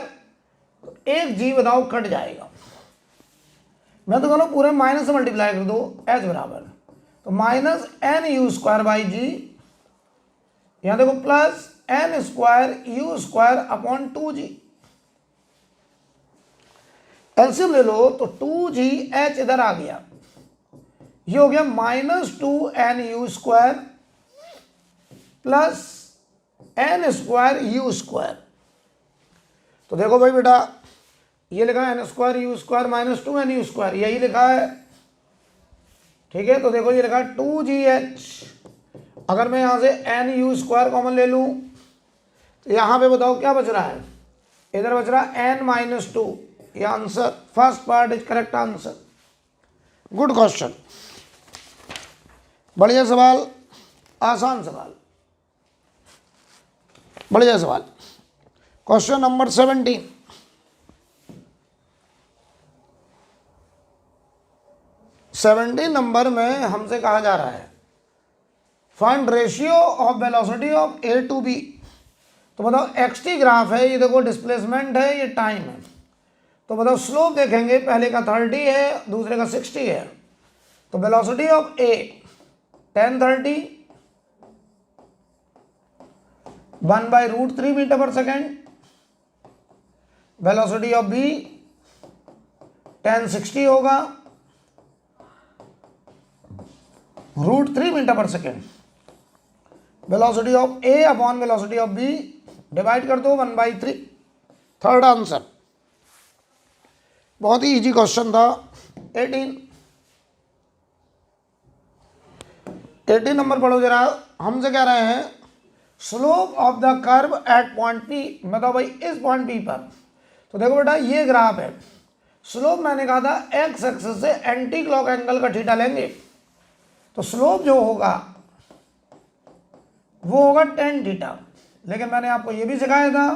तो एक g बताओ कट जाएगा, मैं तो कह रहा हूँ पूरे माइनस से मल्टीप्लाई कर दो, एच बराबर तो minus n u square by g, यहाँ देखो plus n square u square upon 2g। LCM ले लो तो 2gh इधर आ गया, ये हो गया -2n u square plus n square u square. तो देखो भाई बेटा, ये लिखा है n square u square -2n u square, यही लिखा है, ठीक है। तो देखो ये लिखा है 2gh, अगर मैं यहाँ से एन यू स्क्वायर कॉमन ले लूँ तो यहाँ पे बताओ क्या बच रहा है, इधर बच रहा है n-2, ये answer, first part is correct answer. Good question, बढ़िया सवाल, आसान सवाल, बढ़िया सवाल। क्वेश्चन नंबर 17, नंबर में हमसे कहा जा रहा है find ratio of velocity of A to B. तो बताओ एक्स टी ग्राफ है, ये देखो डिस्प्लेसमेंट है, ये टाइम है। तो बताओ स्लोप देखेंगे, पहले का 30 है, दूसरे का 60 है। तो velocity of A 1030 1/√3 metre per second, velocity of B 1060 होगा √3 metre per second. Velocity of A upon velocity of B divide कर दो 1/3, थर्ड आंसर। बहुत ही इजी क्वेश्चन था। 18 नंबर पढ़ो जरा, हमसे कह रहे हैं slope of the curve at point P, मतलब भाई इस पॉइंट पी पर। तो देखो बेटा ये ग्राफ है, स्लोप मैंने कहा था एक्स एक्सिस से एंटी क्लॉक एंगल का थीटा लेंगे, तो स्लोप जो होगा वो होगा tan थीटा। लेकिन मैंने आपको ये भी सिखाया था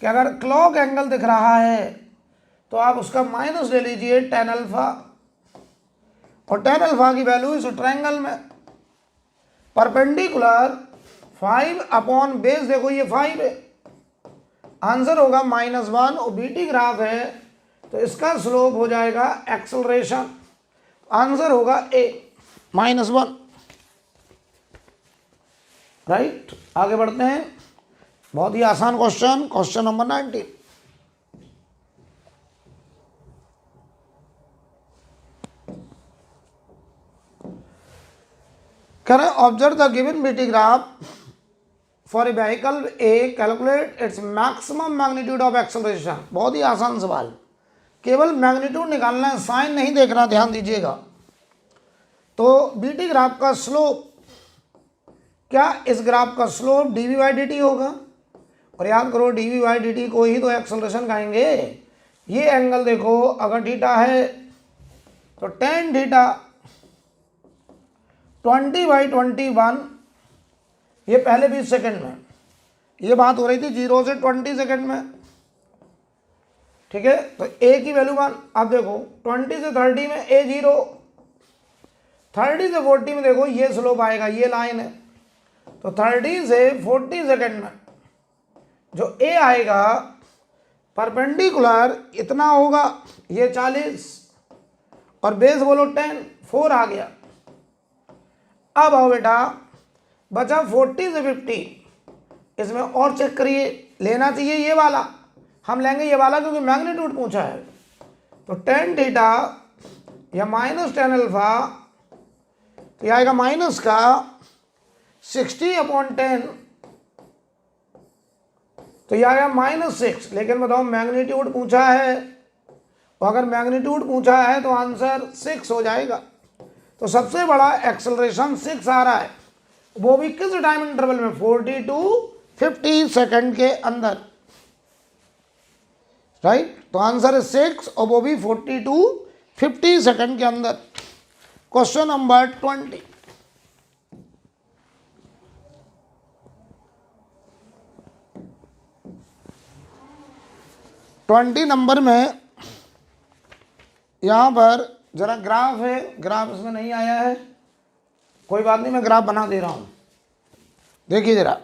कि अगर क्लॉक एंगल दिख रहा है तो आप उसका माइनस ले लीजिए tan अल्फा, और tan अल्फा की वैल्यू इस ट्रायंगल में परपेंडिकुलर 5 अपॉन बेस, देखो ये 5 है, आंसर होगा -1, और बीटी ग्राफ है तो इसका स्लोप हो जाएगा एक्सेलरेशन, आंसर होगा ए -1, राइट। आगे बढ़ते हैं, बहुत ही आसान क्वेश्चन, क्वेश्चन नंबर 19। कह रहे observe the given v t graph for a vehicle A, calculate its maximum magnitude of acceleration. बहुत ही आसान सवाल, केवल मैग्नीट्यूड निकालना है, साइन नहीं देखना, ध्यान दीजिएगा। तो बीटी ग्राफ का स्लोप, क्या इस ग्राफ का स्लोप dv/dt होगा? और याद करो dv/dt को ही तो एक्सेलरेशन कहेंगे। ये एंगल देखो, अगर थीटा है तो tan थीटा 20/21, ये पहले 20 सेकंड में, ये बात हो रही थी 0 से 20 सेकंड में, ठीक है। तो a की वैल्यू 1, अब देखो 20 से 30 में a 0, 30 से 40 में देखो ये स्लोप आएगा, ये लाइन है। तो 30 से 40 सेकंड में जो a आएगा परपेंडिकुलर इतना होगा, ये 40 और बेस बोलो 10, 4 आ गया। अब आओ बेटा, बचा 40 से 50, इसमें और चेक करिए, लेना चाहिए ये वाला, हम लेंगे ये वाला क्योंकि मैग्नीट्यूड पूछा है। तो tan थीटा या -tan अल्फा, तो ये आएगा माइनस का 60/10, तो ये आएगा -6। लेकिन बताओ मैग्नीट्यूड पूछा है, और अगर मैग्नीट्यूड पूछा है तो आंसर 6 हो जाएगा। तो सबसे बड़ा एक्सेलरेशन 6 आ रहा है, वो भी किस टाइम इंटरवल में, 40 to 50 सेकंड के अंदर, राइट। तो आंसर है 6, और वो भी 40 to 50 सेकंड के अंदर। क्वेश्चन नंबर 20, नंबर में यहाँ पर जरा ग्राफ है, ग्राफ इसमें नहीं आया है, कोई बात नहीं, मैं ग्राफ बना दे रहा हूँ। देखिए जरा,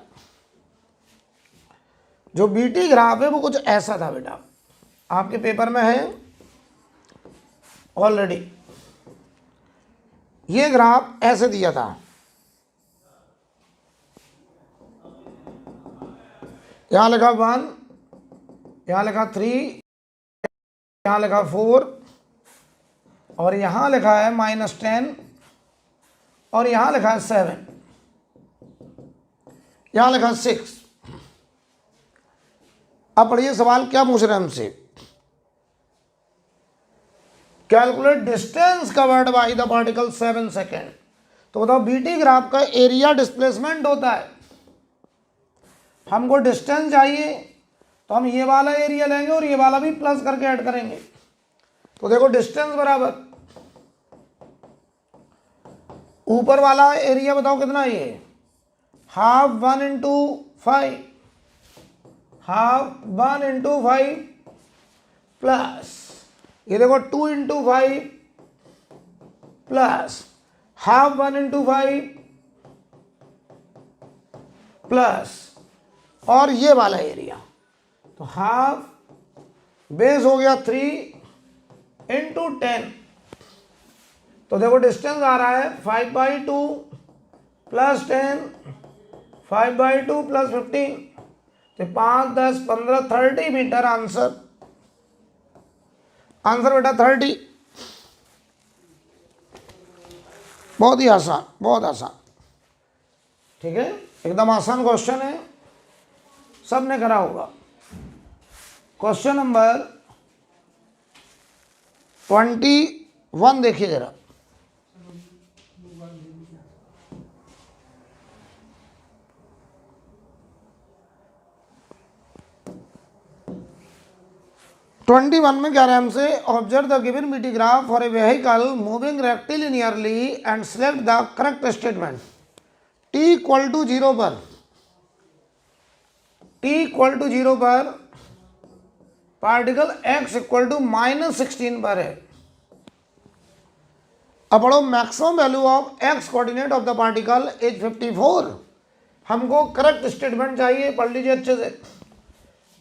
जो बीटी ग्राफ है वो कुछ ऐसा था बेटा, आपके पेपर में है, ऑलरेडी ये ग्राफ ऐसे दिया था, यहां लिखा 1, यहां लिखा 3, यहां लिखा 4 और यहां लिखा है -10 और यहां लिखा है 7, यहां लिखा 6। अब पढ़िए सवाल क्या पूछ रहे हैं हमसे, calculate distance covered by the particle 7 second. तो बताओ बीटी ग्राफ का एरिया डिस्प्लेसमेंट होता है, हमको डिस्टेंस चाहिए तो हम ये वाला एरिया लेंगे और ये वाला भी प्लस करके ऐड करेंगे। तो देखो डिस्टेंस बराबर ऊपर वाला एरिया बताओ कितना, ये half 1 into 5, half 1 into 5 plus ये देखो 2 into 5 plus half 1 into 5 plus और ये वाला एरिया, तो हाफ बेस हो गया 3 इंटू 10। तो देखो डिस्टेंस आ रहा है 5/2 प्लस 10, 5/2 प्लस 15, तो 5, 10, 15, 30 मीटर आंसर। आंसर बेटा 30। बहुत ही आसान, बहुत आसान, ठीक है, एकदम आसान क्वेश्चन है, सबने करा होगा। क्वेश्चन नंबर 21 देखिए जरा, ट्वेंटी वन में कह रहे हैं हमसे, observe the given v t graph for a vehicle moving rectilinearly and select the correct statement. T equal to 0 पर, टी इक्वल टू 0 पर पार्टिकल x इक्वल टू -16 पर है। अब पढ़ो maximum value of x coordinate of the particle is 54। हमको correct statement चाहिए, पढ़ लीजिए अच्छे से।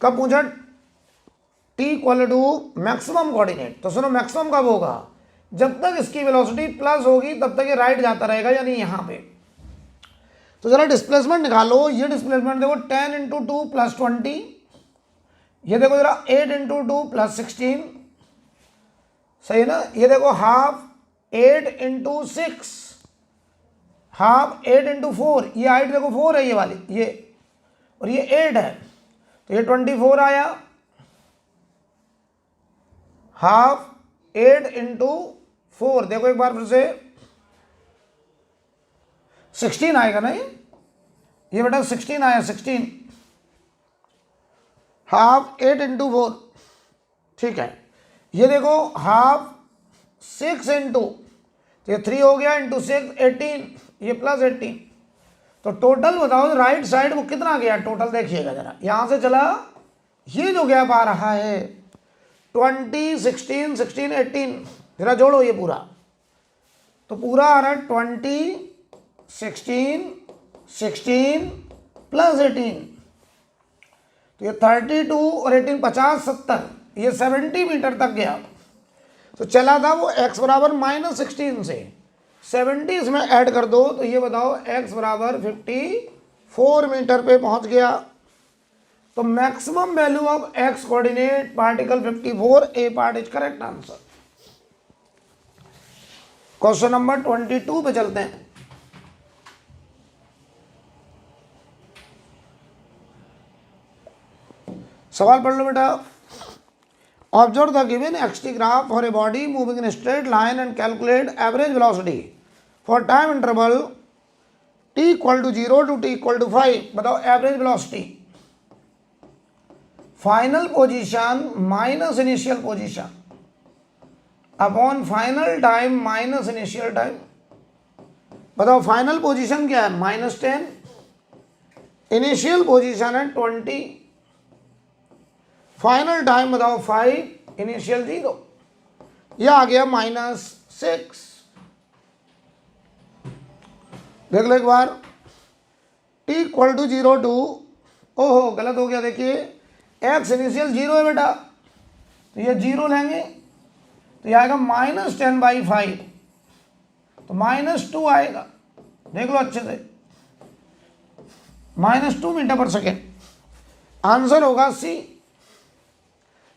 कब पूछा, t equal to maximum coordinate. तो सुनो मैक्सिमम कब होगा, जब तक इसकी वेलोसिटी प्लस होगी तब तक ये राइट जाता रहेगा, यानी यहाँ पे। तो जरा डिस्प्लेसमेंट निकालो, ये डिस्प्लेसमेंट देखो 10 इंटू 2 प्लस 20, ये देखो जरा 8 इंटू 2 प्लस 16, सही है ना। ये देखो हाफ 8 इंटू 6, हाफ 8 इंटू 4, ये हाइट देखो 4 है ये वाली, ये और ये 8 है, तो ये 24 आया। हाफ 8 इंटू 4 देखो एक बार फिर से 16 आएगा ना, ये बेटा 16 आया, 16 हाफ 8 इंटू 4, ठीक है। ये देखो हाफ 6 इंटू, तो ये 3 हो गया, इंटू 6 18, ये प्लस 18। तो टोटल बताओ राइट साइड वो कितना गया टोटल, देखिएगा जरा, यहां से चला ये जो गैप आ रहा है 20, 16, 16, 18, जरा जोड़ो ये पूरा, तो पूरा आ रहा है 20, 16, 16 प्लस 18, तो ये 32 और 18 50, 70, ये 70 मीटर तक गया। तो चला था वो x बराबर -16 से, 70 इसमें ऐड कर दो, तो ये बताओ x बराबर 54 मीटर पे पहुंच गया। तो maximum value of x coordinate particle 54, A part is correct answer. Question number 22 पे चलते हैं। सवाल पढ़ लो बेटा। Observe the given xt graph for a body moving in straight line and calculate average velocity for time interval t equal to 0 टू t equal to 5। बताओ average velocity, final position minus initial position upon final time minus initial time. बताओ final position क्या है, -10, initial position है 20, final time बताओ 5, initial 0, यह आ गया -6। देख लो एक बार, t इक्वल टू 0 टू, ओहो गलत हो गया, देखिए x इनिशियल 0 है बेटा, तो ये 0 लेंगे, तो ये आएगा -10/5, तो -2 आएगा, देख लो अच्छे से, -2 मीटर पर सेकेंड। आंसर होगा सी।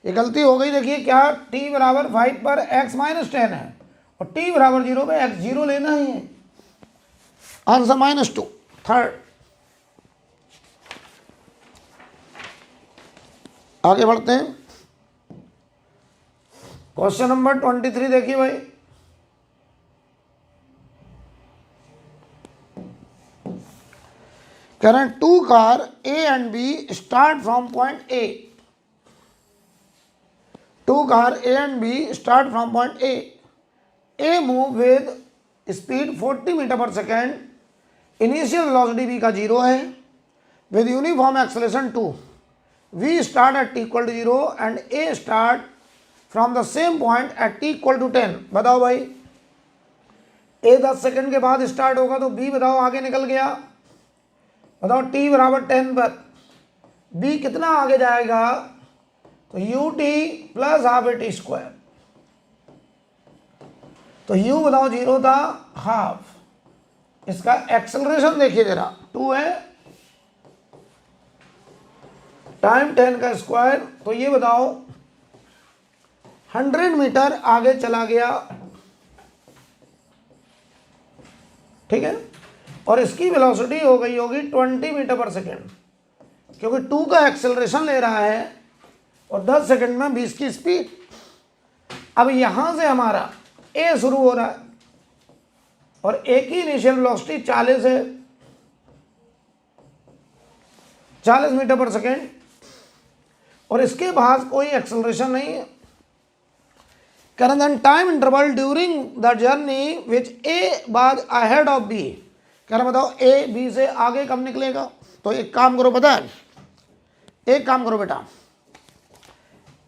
ये गलती हो गई, देखिए क्या, t बराबर 5 पर x -10 है और t बराबर 0 पे x 0 लेना ही है। Answer -2, third. आगे बढ़ते हैं, क्वेश्चन नंबर 23 देखिए भाई। कह रहे हैं 2 car A and B start from point A। 2 car A and B start from point A। A move with speed 40 metre per second. Initial velocity B का 0 है, with uniform acceleration 2। V start at t equal to 0 and A start from the same point at t equal to 10। बताओ भाई, A 10 second के बाद start होगा तो B बताओ आगे निकल गया। बताओ t बराबर 10 पर B कितना आगे जाएगा, तो ut plus half A T square. तो u बताओ 0 था, हाफ। इसका एक्सेलरेशन देखिए जरा, 2 है, टाइम 10 का स्क्वायर, तो ये बताओ 100 मीटर आगे चला गया, ठीक है। और इसकी वेलोसिटी हो गई होगी 20 मीटर पर सेकेंड, क्योंकि 2 का एक्सेलरेशन ले रहा है और 10 सेकेंड में 20 की स्पीड। अब यहां से हमारा A शुरू हो रहा है और A की इनिशियल वेलोसिटी 40 है, 40 मीटर पर सेकेंड, और इसके पास कोई एक्सेलरेशन नहीं है। Current time interval during the journey which A was ahead of B। कह रहा बताओ A B से आगे कब निकलेगा। तो एक काम करो, पता है, एक काम करो बेटा,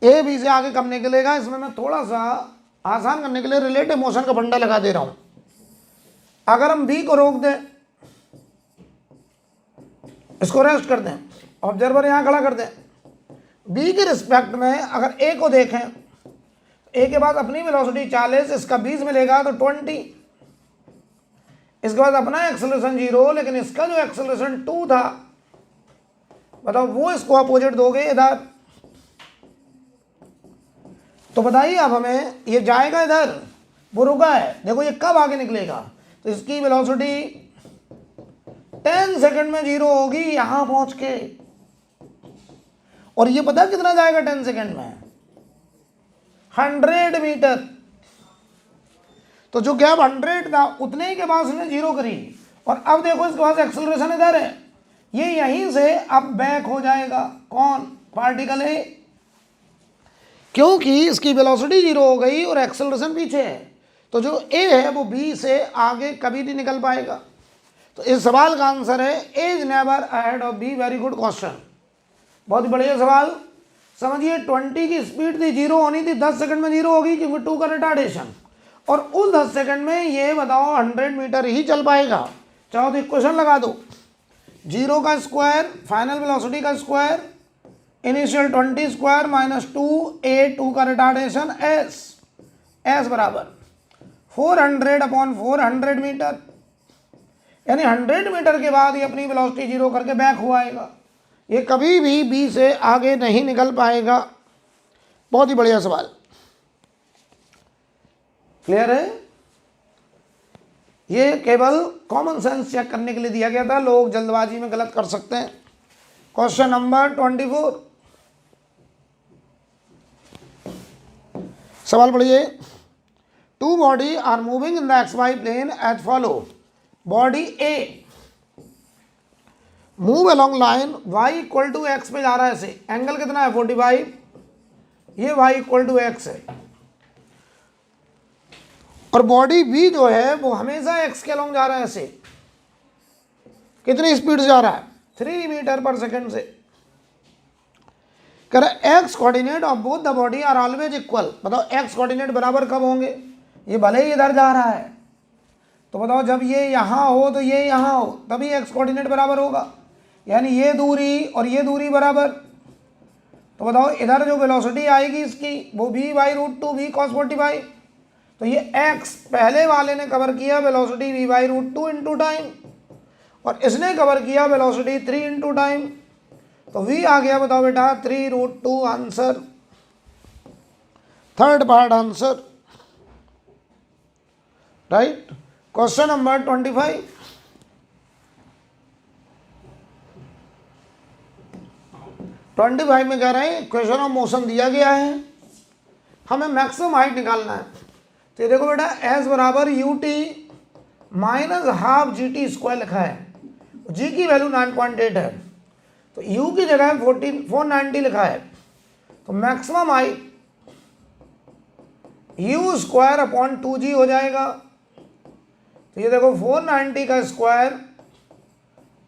A B से आगे कब निकलेगा, इसमें मैं थोड़ा सा आसान करने के लिए रिलेटिव मोशन का फंडा लगा दे रहा हूं। अगर हम B को रोक दें, इसको रेस्ट कर दें, ऑब्जर्वर यहां खड़ा कर दें, B के रिस्पेक्ट में अगर A को देखें, A के बाद अपनी वेलोसिटी 40, इसका 20 मिलेगा तो 20, इसके बाद अपना एक्सेलरेशन 0, लेकिन इसका जो एक्सेलरेशन 2 था, बताओ वो इसको अपोजिट दोगे इधर, तो बताइए अब हमें, ये जाएगा इधर, वो रुका है, देखो ये कब आगे निकलेगा, तो इसकी वेलोसिटी 10 सेकंड में 0 होगी यहां पहुंच के। और ये पता कितना जाएगा 10 सेकंड में, 100 मीटर। तो जो गैप 100 था उतने ही के बाद उसने 0 करी, और अब देखो इसके पास एक्सेलरेशन इधर है, ये यहीं से अब बैक हो जाएगा, कौन, पार्टिकल है, क्योंकि इसकी वेलोसिटी 0 हो गई और एक्सेलरेशन पीछे है। तो जो A है वो B से आगे कभी नहीं निकल पाएगा। तो इस सवाल का आंसर है A is never ahead of B। Very good question, बहुत ही बढ़िया सवाल। समझिए 20 की स्पीड थी, 0 होनी थी, 10 सेकंड में 0 होगी क्योंकि 2 का रिटार्डेशन, और उस 10 सेकंड में ये बताओ 100 मीटर ही चल पाएगा। चाहो तो इक्वेशन लगा दो, 0 का स्क्वायर फाइनल वेलोसिटी का स्क्वायर, इनिशियल 20 स्क्वायर -2 A 2 का रिटार्डेशन S बराबर 400 अपॉन 400 मीटर, यानी 100 मीटर के बाद ये अपनी वेलोसिटी 0 करके बैक हुआ आएगा। ये कभी भी B से आगे नहीं निकल पाएगा। बहुत ही बढ़िया सवाल, क्लियर है। ये केवल कॉमन सेंस चेक करने के लिए दिया गया था, लोग जल्दबाजी में गलत कर सकते हैं। क्वेश्चन नंबर 24, सवाल पढ़िए। 2 body are moving in the XY plane as follow. Body A move along line y equal to x पे जा रहा है, ऐसे एंगल कितना है 45, ये y इक्वल टू x है, और बॉडी B जो है वो हमेशा x के अलोंग जा रहा है, ऐसे कितनी स्पीड से जा रहा है, 3 मीटर पर सेकेंड से। कह रहा x coordinate of both the body are always equal. बताओ एक्स कोऑर्डिनेट बराबर कब होंगे, ये भले ही इधर जा रहा है, तो बताओ जब ये यहाँ हो तो ये यहाँ हो, तभी एक्स कोऑर्डिनेट बराबर होगा, यानी ये दूरी और ये दूरी बराबर। तो बताओ इधर जो वेलोसिटी आएगी इसकी वो v/√2 v cos 45। तो ये x पहले वाले ने कवर किया वेलोसिटी v/√2 इंटू टाइम, और इसने कवर किया वेलोसिटी 3 इंटू टाइम। तो v आ गया, बताओ बेटा 3√2 answer, third part answer, right. Question number 25। में कह रहे हैं इक्वेशन ऑफ मोशन दिया गया है, हमें मैक्सिमम हाइट निकालना है। तो ये देखो बेटा एस बराबर U T minus half G T square लिखा है, जी की वैल्यू 9.8 है, तो यू की जगह 490 लिखा है। तो maximum height you square upon 2g हो जाएगा। तो ये देखो 490 का स्क्वायर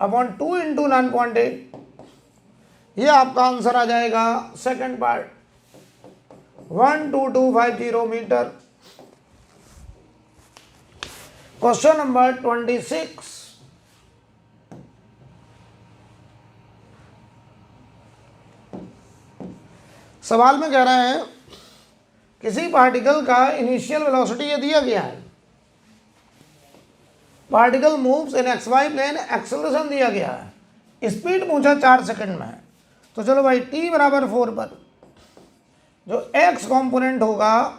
अपॉन 2 इंटू 9.8, ये आपका आंसर आ जाएगा second part 12250 metre. Question number 26। सवाल में कह रहे हैं किसी पार्टिकल का इनिशियल वेलोसिटी ये दिया गया है, particle moves in XY plane, acceleration दिया गया है, स्पीड पूछा 4 सेकंड में है। तो चलो भाई t बराबर 4 पर जो x कंपोनेंट होगा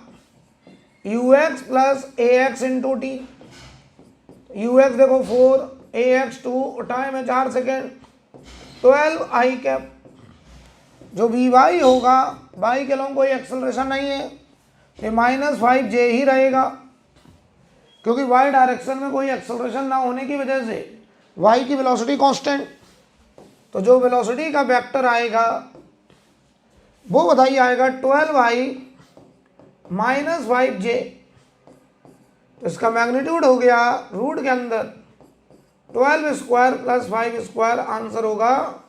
ux plus ax into T, ux देखो 4, ax 2, टाइम है 4 सेकेंड, 12 i कैप। जो vy होगा, y के लोगों कोई एक्सेलरेशन नहीं है, ये -5j ही रहेगा, क्योंकि y डायरेक्शन में कोई एक्सेलरेशन ना होने की वजह से y की वेलोसिटी कांस्टेंट। तो जो वेलोसिटी का वेक्टर आएगा वो बताइए आएगा 12i माइनस 5j। तो इसका मैग्नीट्यूड हो गया रूट के अंदर 12 स्क्वायर प्लस 5 स्क्वायर, आंसर होगा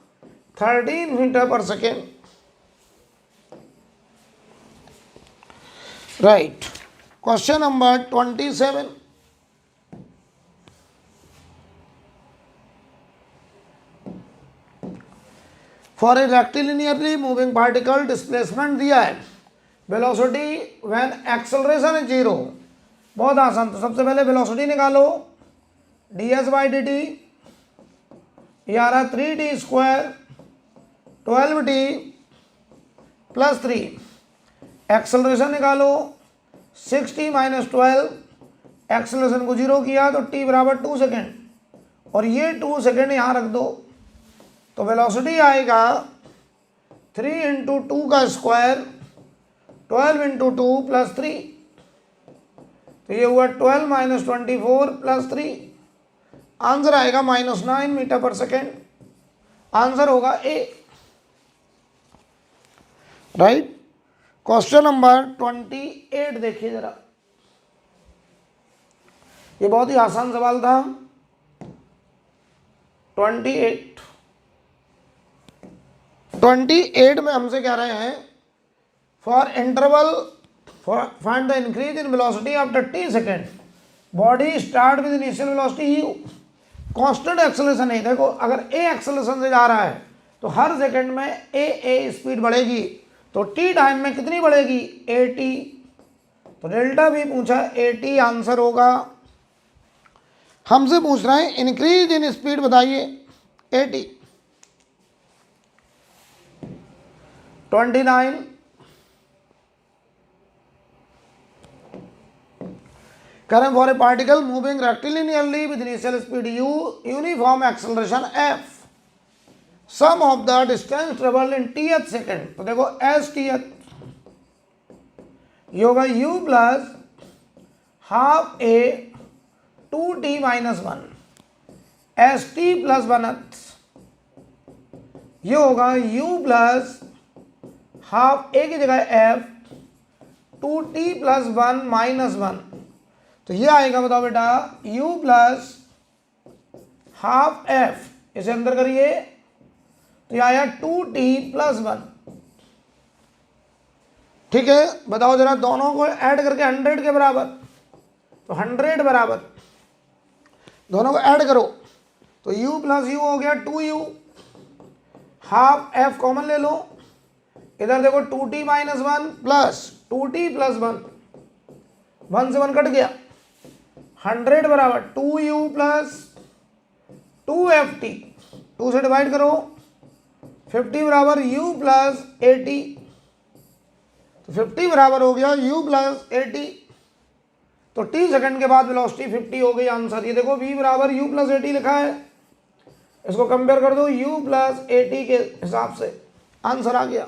13 metre per second, right. Question number 27। For a rectilinearly moving particle displacement दिया है, वेलोसिटी व्हेन एक्सेलरेशन इज 0। बहुत आसान, तो सबसे पहले वेलोसिटी निकालो, ds/dt ये आ रहा 3t square 12t plus 3, acceleration निकालो 6t माइनस 12, एक्सेलरेशन को 0 किया तो t बराबर 2 सेकेंड, और ये 2 सेकेंड यहाँ रख दो। तो वेलोसिटी आएगा 3 इंटू 2 का स्क्वायर 12 इंटू 2 प्लस 3, तो ये हुआ 12 माइनस 24 प्लस 3, आंसर आएगा -9 मीटर पर सेकेंड, आंसर होगा ए, राइट। क्वेश्चन नंबर 28 देखिए जरा, ये बहुत ही आसान सवाल था। 28 में हमसे कह रहे हैं for interval find the increase in velocity after t second, body start with initial velocity u, constant acceleration है। देखो अगर a एक्सेलरेशन से जा रहा है तो हर सेकंड में a स्पीड बढ़ेगी, तो t टाइम में कितनी बढ़ेगी at, तो डेल्टा भी पूछा at, आंसर होगा। हमसे पूछ रहे हैं इंक्रीज इन स्पीड बताइए at। 29 करें for a particle moving rectilinearly with initial speed u, uniform acceleration f, sum of the distance travelled in tth second. तो देखो s tth ये होगा u plus half a 2t minus 1 S T plus 1th, ये होगा u plus half a की जगह f 2t plus 1 minus 1, तो ये आएगा बताओ बेटा u प्लस हाफ f, इसे अंदर करिए तो ये आया 2t प्लस 1। ठीक है, बताओ जरा दोनों को ऐड करके 100 के बराबर, तो 100 बराबर दोनों को ऐड करो तो u प्लस u हो गया 2u, हाफ f कॉमन ले लो, इधर देखो 2t minus 1 plus 2t plus 1, 1 से 1 कट गया, 100 बराबर 2u प्लस 2ft, 2 से डिवाइड करो, 50 बराबर u प्लस 80, तो 50 बराबर हो गया u प्लस 80। तो t सेकंड के बाद वेलोसिटी 50 हो गई आंसर। ये देखो v बराबर u प्लस 80 लिखा है, इसको कंपेयर कर दो u प्लस 80 के हिसाब से, आंसर आ गया।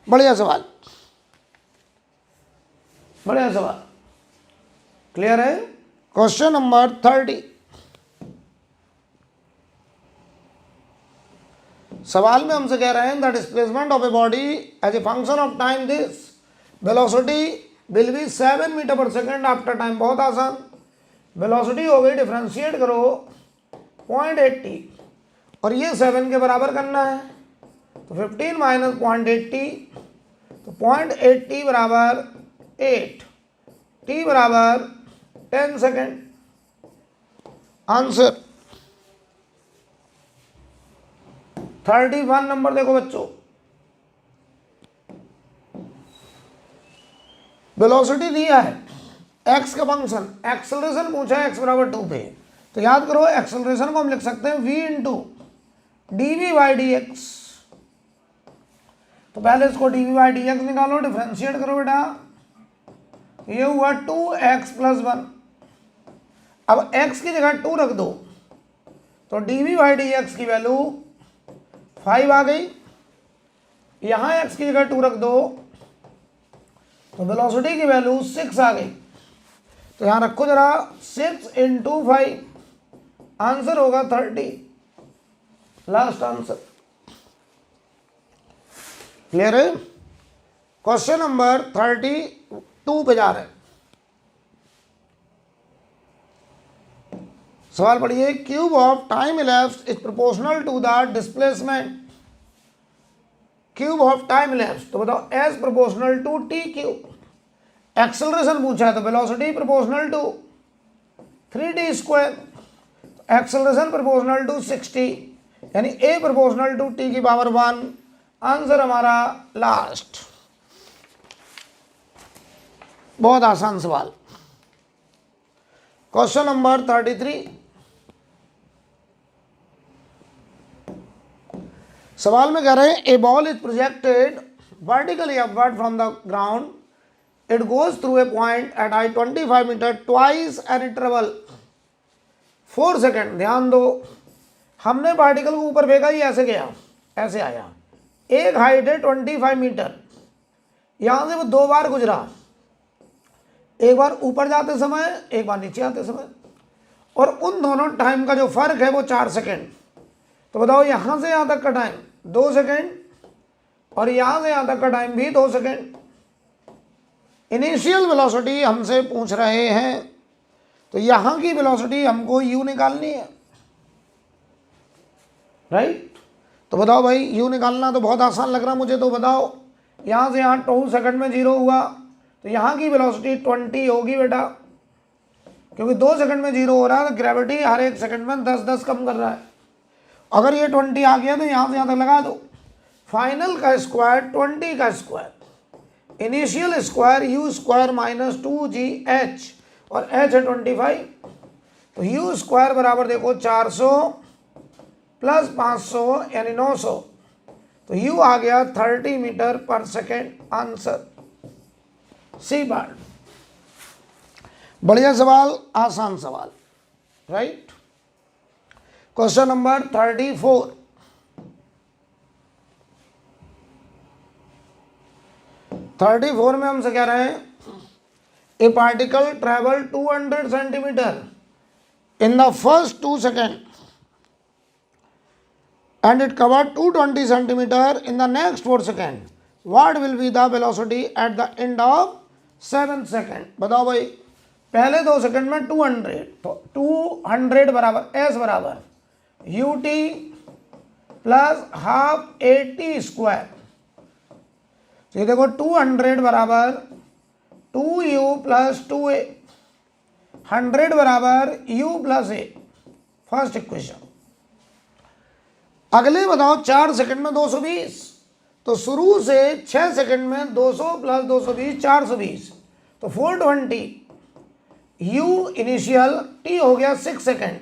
बढ़िया सवाल, बढ़िया सवाल, क्लियर है। Question number 30। सवाल में हमसे कह रहे हैं the displacement of a body as a function of time this velocity will be 7 metre per second after time. बहुत आसान, वेलोसिटी हो गई, डिफ्रेंशिएट करो 0.80 और ये 7 के बराबर करना है, तो 15 माइनस 0.80, तो 0.80 बराबर 8, t बराबर 10 सेकेंड, आंसर। 31 नंबर देखो बच्चों, वेलोसिटी दिया है x का फंक्शन, एक्सेलरेशन पूछा है x बराबर 2 पे, तो याद करो एक्सेलरेशन को हम लिख सकते हैं v into dv by dx। तो पहले इसको dv बाई dx निकालो, डिफ्रेंशिएट करो बेटा, ये हुआ 2x प्लस 1। अब x की जगह 2 रख दो, तो dv बाई dx की वैल्यू 5 आ गई, यहां x की जगह 2 रख दो, तो वेलोसिटी की वैल्यू 6 आ गई। तो यहां रखो जरा, 6 इंटू 5, आंसर होगा 30, लास्ट आंसर। क्लियर है। क्वेश्चन नंबर 32 पे जा रहे हैं। सवाल पढ़िए, cube of time elapsed is proportional to the displacement. Cube of time elapsed, तो बताओ s proportional to t cube. Acceleration पूछा है तो velocity proportional to 3t square, acceleration proportional to 60, यानी ए प्रोपोर्शनल टू टी की power 1, answer हमारा last. बहुत आसान सवाल। Question number 33। सवाल में कह रहे हैं a ball is projected vertically upward from the ground, it goes through a point at height 25 metre twice an interval 4 second. ध्यान दो, हमने पार्टिकल को ऊपर फेंका, ये ऐसे गया, ऐसे आया, एक हाइट है 25 मीटर, यहां से वो 2 बार गुजरा, एक बार ऊपर जाते समय, एक बार नीचे आते समय, और उन दोनों टाइम का जो फर्क है वो 4 सेकेंड। तो बताओ यहां से यहां तक का टाइम 2 सेकेंड और यहां से यहां तक का टाइम भी 2 सेकेंड। इनिशियल वेलोसिटी हमसे पूछ रहे हैं, तो यहां की वेलोसिटी हमको u निकालनी है, राइट। तो बताओ भाई, u निकालना तो बहुत आसान लग रहा मुझे, तो बताओ यहां से यहां 2 सेकंड में 0 हुआ, तो यहां की वेलोसिटी 20 होगी बेटा, क्योंकि 2 सेकंड में 0 हो रहा है, तो ग्रेविटी हर एक सेकंड में 10-10 कम कर रहा है। अगर ये 20 आ गया तो यहां से यहां तक लगा दो, फाइनल का स्क्वायर 20 का square, initial square u square minus 2gh, और h है 25, तो u स्क्वायर बराबर देखो 400 प्लस 500 यानी 900, तो u आ गया 30 metre per second, answer C बार। बढ़िया सवाल, आसान सवाल, राइट। Question number 34। में हमसे कह रहे हैं ए particle travel 200 centimetre in the first 2 second and it covered 220 centimeter in the next 4 seconds. What will be the velocity at the end of 7 second? बताओ भाई, पहले 2 सेकंड में 200, तो 200 बराबर s बराबर ut प्लस हाफ 80 स्क्वायर। तो ये देखो 200 बराबर 2u प्लस 2a, 100 बराबर u plus a, first equation. अगले बताओ 4 सेकंड में 220, तो शुरू से 6 सेकंड में 200 प्लस 220 420, तो 420 u इनिशियल, t हो गया 6 सेकंड,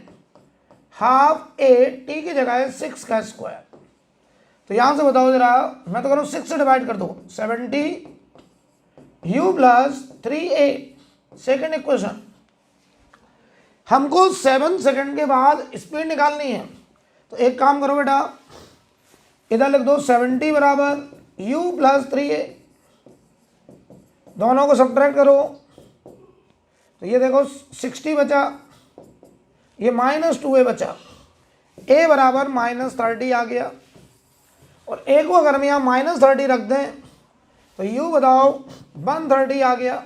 हाफ a, t की जगह है 6 का स्क्वायर। तो यहां से बताओ जरा, मैं तो करूँ 6 से डिवाइड कर दो, 70 u plus 3a। Second equation, हमको 7 सेकंड के बाद स्पीड निकालनी है। तो एक काम करो बेटा, इधर लिख दो 70 बराबर u प्लस 3a, दोनों को सब्ट्रैक्ट करो, तो ये देखो 60 बचा, ये -2a बचा, a बराबर -30 आ गया। और a को अगर हम यहाँ -30 रख दें तो u बताओ 130 आ गया।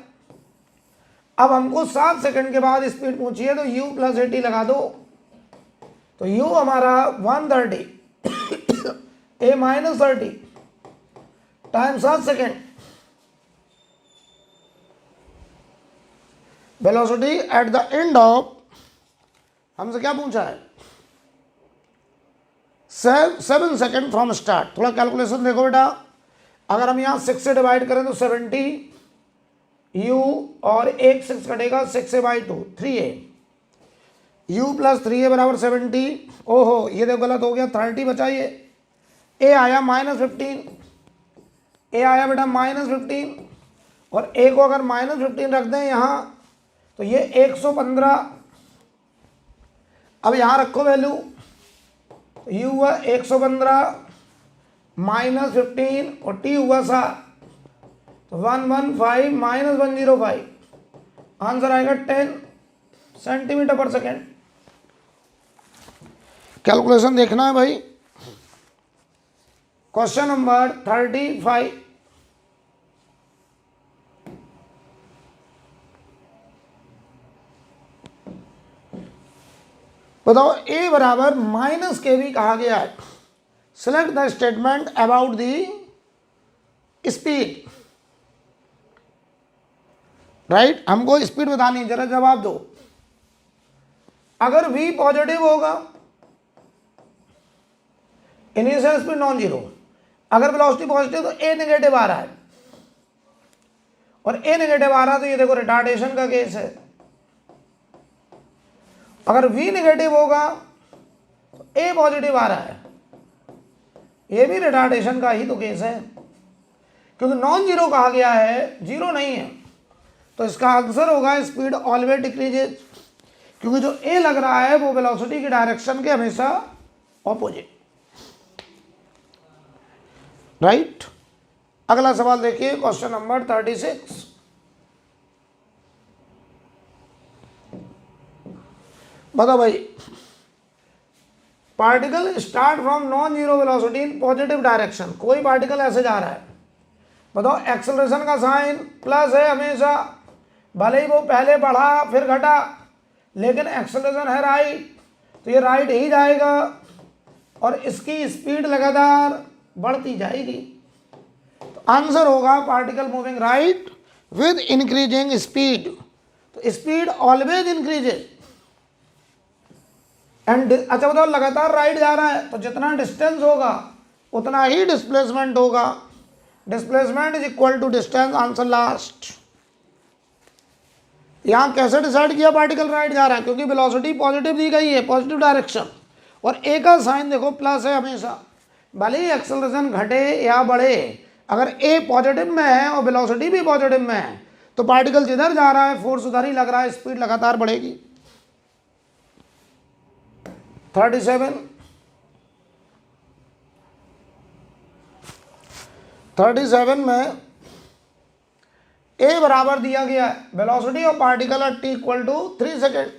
अब हमको 7 सेकंड के बाद स्पीड पूछी है, तो u प्लस 80 लगा दो, तो u हमारा 130 a -30 time 7 second, velocity at the end of, हमसे क्या पूछा है, 7 सेकंड फ्रॉम स्टार्ट। थोड़ा कैलकुलेशन देखो बेटा, अगर हम यहाँ 6 से डिवाइड करें तो 70 u और एक 6 कटेगा, 6 से by 2 3a, u plus 3a बराबर 70। ओहो ये देखो गलत हो गया, 30 बचा, ये a आया -15, a आया बेटा -15, और a को अगर -15 रख दें यहाँ तो ये 115। अब यहाँ रखो वैल्यू, तो u हुआ 115 -15 और t हुआ 7, तो 115 -105, आंसर आएगा 10 सेंटीमीटर पर सेकेंड। कैलकुलेशन देखना है भाई। क्वेश्चन नंबर 35, बताओ a बराबर -kv कहा गया है, select the statement about the speed. Right, हमको स्पीड बतानी है, जरा जवाब दो। अगर v पॉजिटिव होगा, इनिशियल स्पीड नॉन जीरो, अगर वेलोसिटी पॉजिटिव तो a नेगेटिव आ रहा है, और a नेगेटिव आ रहा है तो ये देखो रिटार्डेशन का केस है। अगर v नेगेटिव होगा तो a पॉजिटिव आ रहा है, ये भी रिटार्डेशन का ही तो केस है, क्योंकि नॉन जीरो कहा गया है, जीरो नहीं है। तो इसका आंसर होगा स्पीड ऑलवेज डिक्रीजेज, क्योंकि जो a लग रहा है वो वेलोसिटी की डायरेक्शन के हमेशा ऑपोजिट। राइट, अगला सवाल देखिए, क्वेश्चन नंबर 36। बताओ भाई, particle start from non zero velocity in positive direction, कोई पार्टिकल ऐसे जा रहा है, बताओ एक्सेलरेशन का साइन प्लस है हमेशा, भले ही वो पहले बढ़ा फिर घटा, लेकिन एक्सेलरेशन है राइट, तो ये राइट ही जाएगा और इसकी स्पीड लगातार बढ़ती जाएगी। तो आंसर होगा particle moving right with increasing speed, तो स्पीड ऑलवेज इंक्रीजेज एंड। अच्छा बताओ, लगातार राइट जा रहा है तो जितना डिस्टेंस होगा उतना ही डिस्प्लेसमेंट होगा, displacement is equal to distance, answer last. यहां कैसे डिसाइड किया पार्टिकल राइट जा रहा है, क्योंकि वेलोसिटी पॉजिटिव दी गई है, पॉजिटिव डायरेक्शन, और ए का साइन देखो प्लस है हमेशा, भले ही एक्सेलरेशन घटे या बढ़े, अगर ए पॉजिटिव में है और वेलोसिटी भी पॉजिटिव में है तो पार्टिकल जिधर जा रहा है फोर्स उधर ही लग रहा है, स्पीड लगातार बढ़ेगी। 37 में a बराबर दिया गया है, velocity of particle at t equal to 3 second.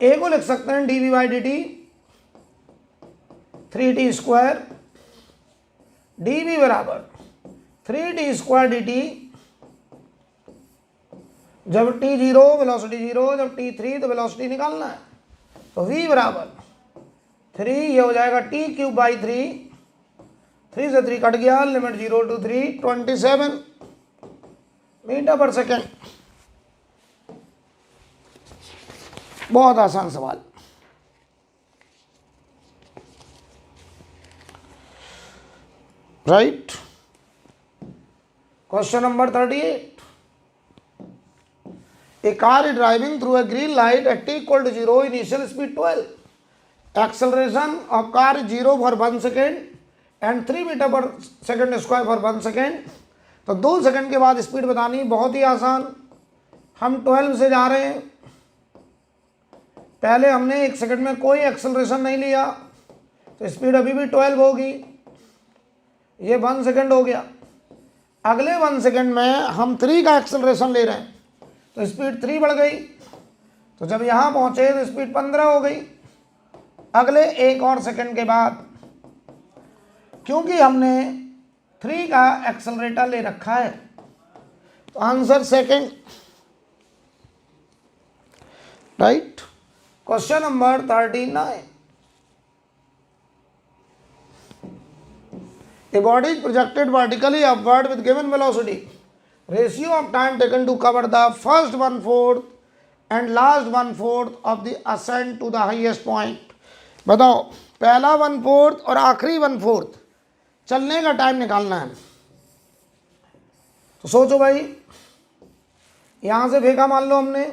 a को लिख सकते हैं dv by dt 3t square, dv बराबर 3t स्क्वायर dt, जब t 0 वेलोसिटी 0, जब t 3 तो वेलोसिटी निकालना है, तो v बराबर 3, ये हो जाएगा t क्यूब बाई 3, 3 से 3 कट गया, limit 0 to 3, 27 metre per second. बहुत आसान सवाल। Right. Question number 38, a car is driving through a green light at t equal to 0, initial speed 12, acceleration of car is 0 for 1 second and 3 metre पर second square for 1 second. तो 2 second के बाद speed बतानी, बहुत ही आसान। हम 12 से जा रहे हैं, पहले हमने 1 सेकंड में कोई एक्सेलरेशन नहीं लिया तो स्पीड अभी भी 12 होगी। ये 1 सेकंड हो गया, अगले 1 सेकंड में हम 3 का एक्सेलरेशन ले रहे हैं तो स्पीड 3 बढ़ गई। तो जब यहाँ पहुँचे तो स्पीड 15 हो गई। अगले 1 और सेकंड के बाद, क्योंकि हमने 3 का एक्सेलरेटर ले रखा है तो answer second, right. Question number 39, a body is projected vertically upward with given velocity, ratio of time taken to cover the first 1/4 and last 1/4 of the ascent to the highest point। बताओ, पहला 1/4 और आखिरी 1/4 चलने का time निकालना है। तो सोचो भाई, यहां से फेंका मान लो हमने,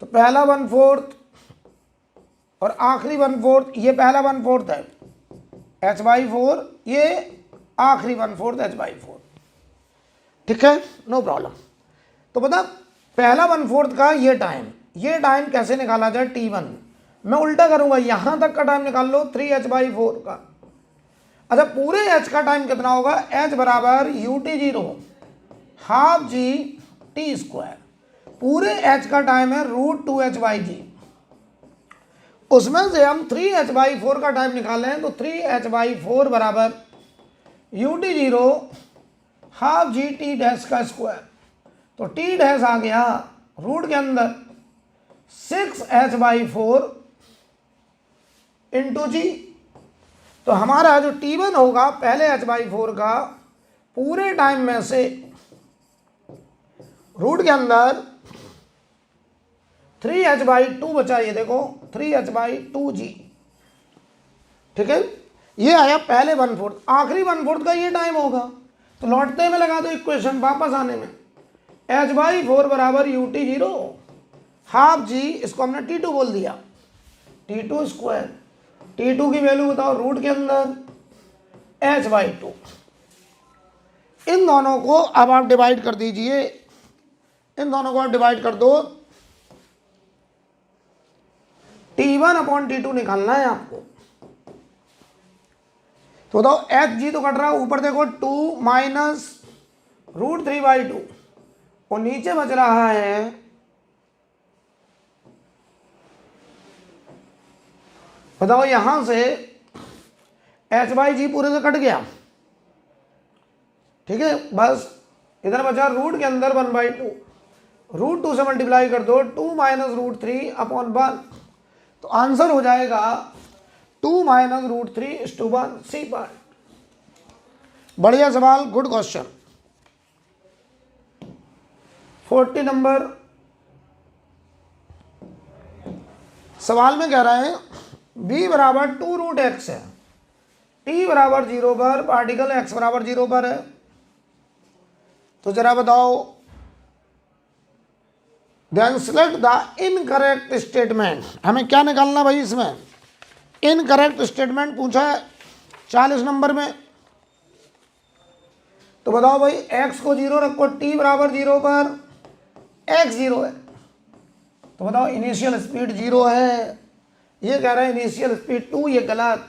तो पहला 1/4 और आखिरी 1/4, ये पहला 1/4 है h/4, ये आखिरी 1/4 h/4, ठीक है, नो प्रॉब्लम। तो बता, पहला 1/4 का ये टाइम कैसे निकाला जाए, t1। मैं उल्टा करूंगा, यहां तक का टाइम निकाल लो 3h/4 का। अच्छा, पूरे h का टाइम कितना होगा, h बराबर ut0 half G T square. पूरे h का टाइम है √2h/g, उसमें से हम 3h/4 का टाइम निकालें तो 3h/4 बराबर ut0 half G T dash का स्क्वायर। तो टी डैश आ गया रूट के अंदर 6h/4 इंटू जी। तो हमारा जो t1 होगा पहले h/4 का, पूरे टाइम में से रूट के अंदर 3h/2 बचा, ये देखो 3h/2g, ठीक है। ये आया पहले 1/4, आखिरी 1/4 का ये टाइम होगा। तो लौटते में लगा दो इक्वेशन, वापस आने में h/4 बराबर ut0 हाफ जी, इसको हमने t2 बोल दिया, t2 स्क्वायर। t2 की वैल्यू बताओ, रूट के अंदर h/2। इन दोनों को अब आप डिवाइड कर दीजिए, इन दोनों को आप डिवाइड कर दो, t1/t2 निकालना है आपको। तो बताओ, hg तो कट रहा है, ऊपर देखो 2 माइनस √3/2 और नीचे बच रहा है बताओ, यहां से h/g पूरे से कट गया, ठीक है। बस इधर बचा रूट के अंदर 1/2, √2 से मल्टीप्लाई कर दो, 2 माइनस √3/1। तो आंसर हो जाएगा 2 माइनस √3:1, सी पार्ट। बढ़िया सवाल, गुड क्वेश्चन। 40 नंबर सवाल में कह रहे हैं b बराबर 2√x है, t बराबर 0 पर, पार्टिकल x बराबर 0 पर है। तो जरा बताओ, then select the incorrect statement. हमें क्या निकालना भाई, इसमें इनकरेक्ट स्टेटमेंट पूछा है 40 नंबर में। तो बताओ भाई, x को 0 रखो, t बराबर 0 पर, x 0 है। तो बताओ, इनिशियल स्पीड 0 है, ये कह रहा है इनिशियल स्पीड 2, ये गलत।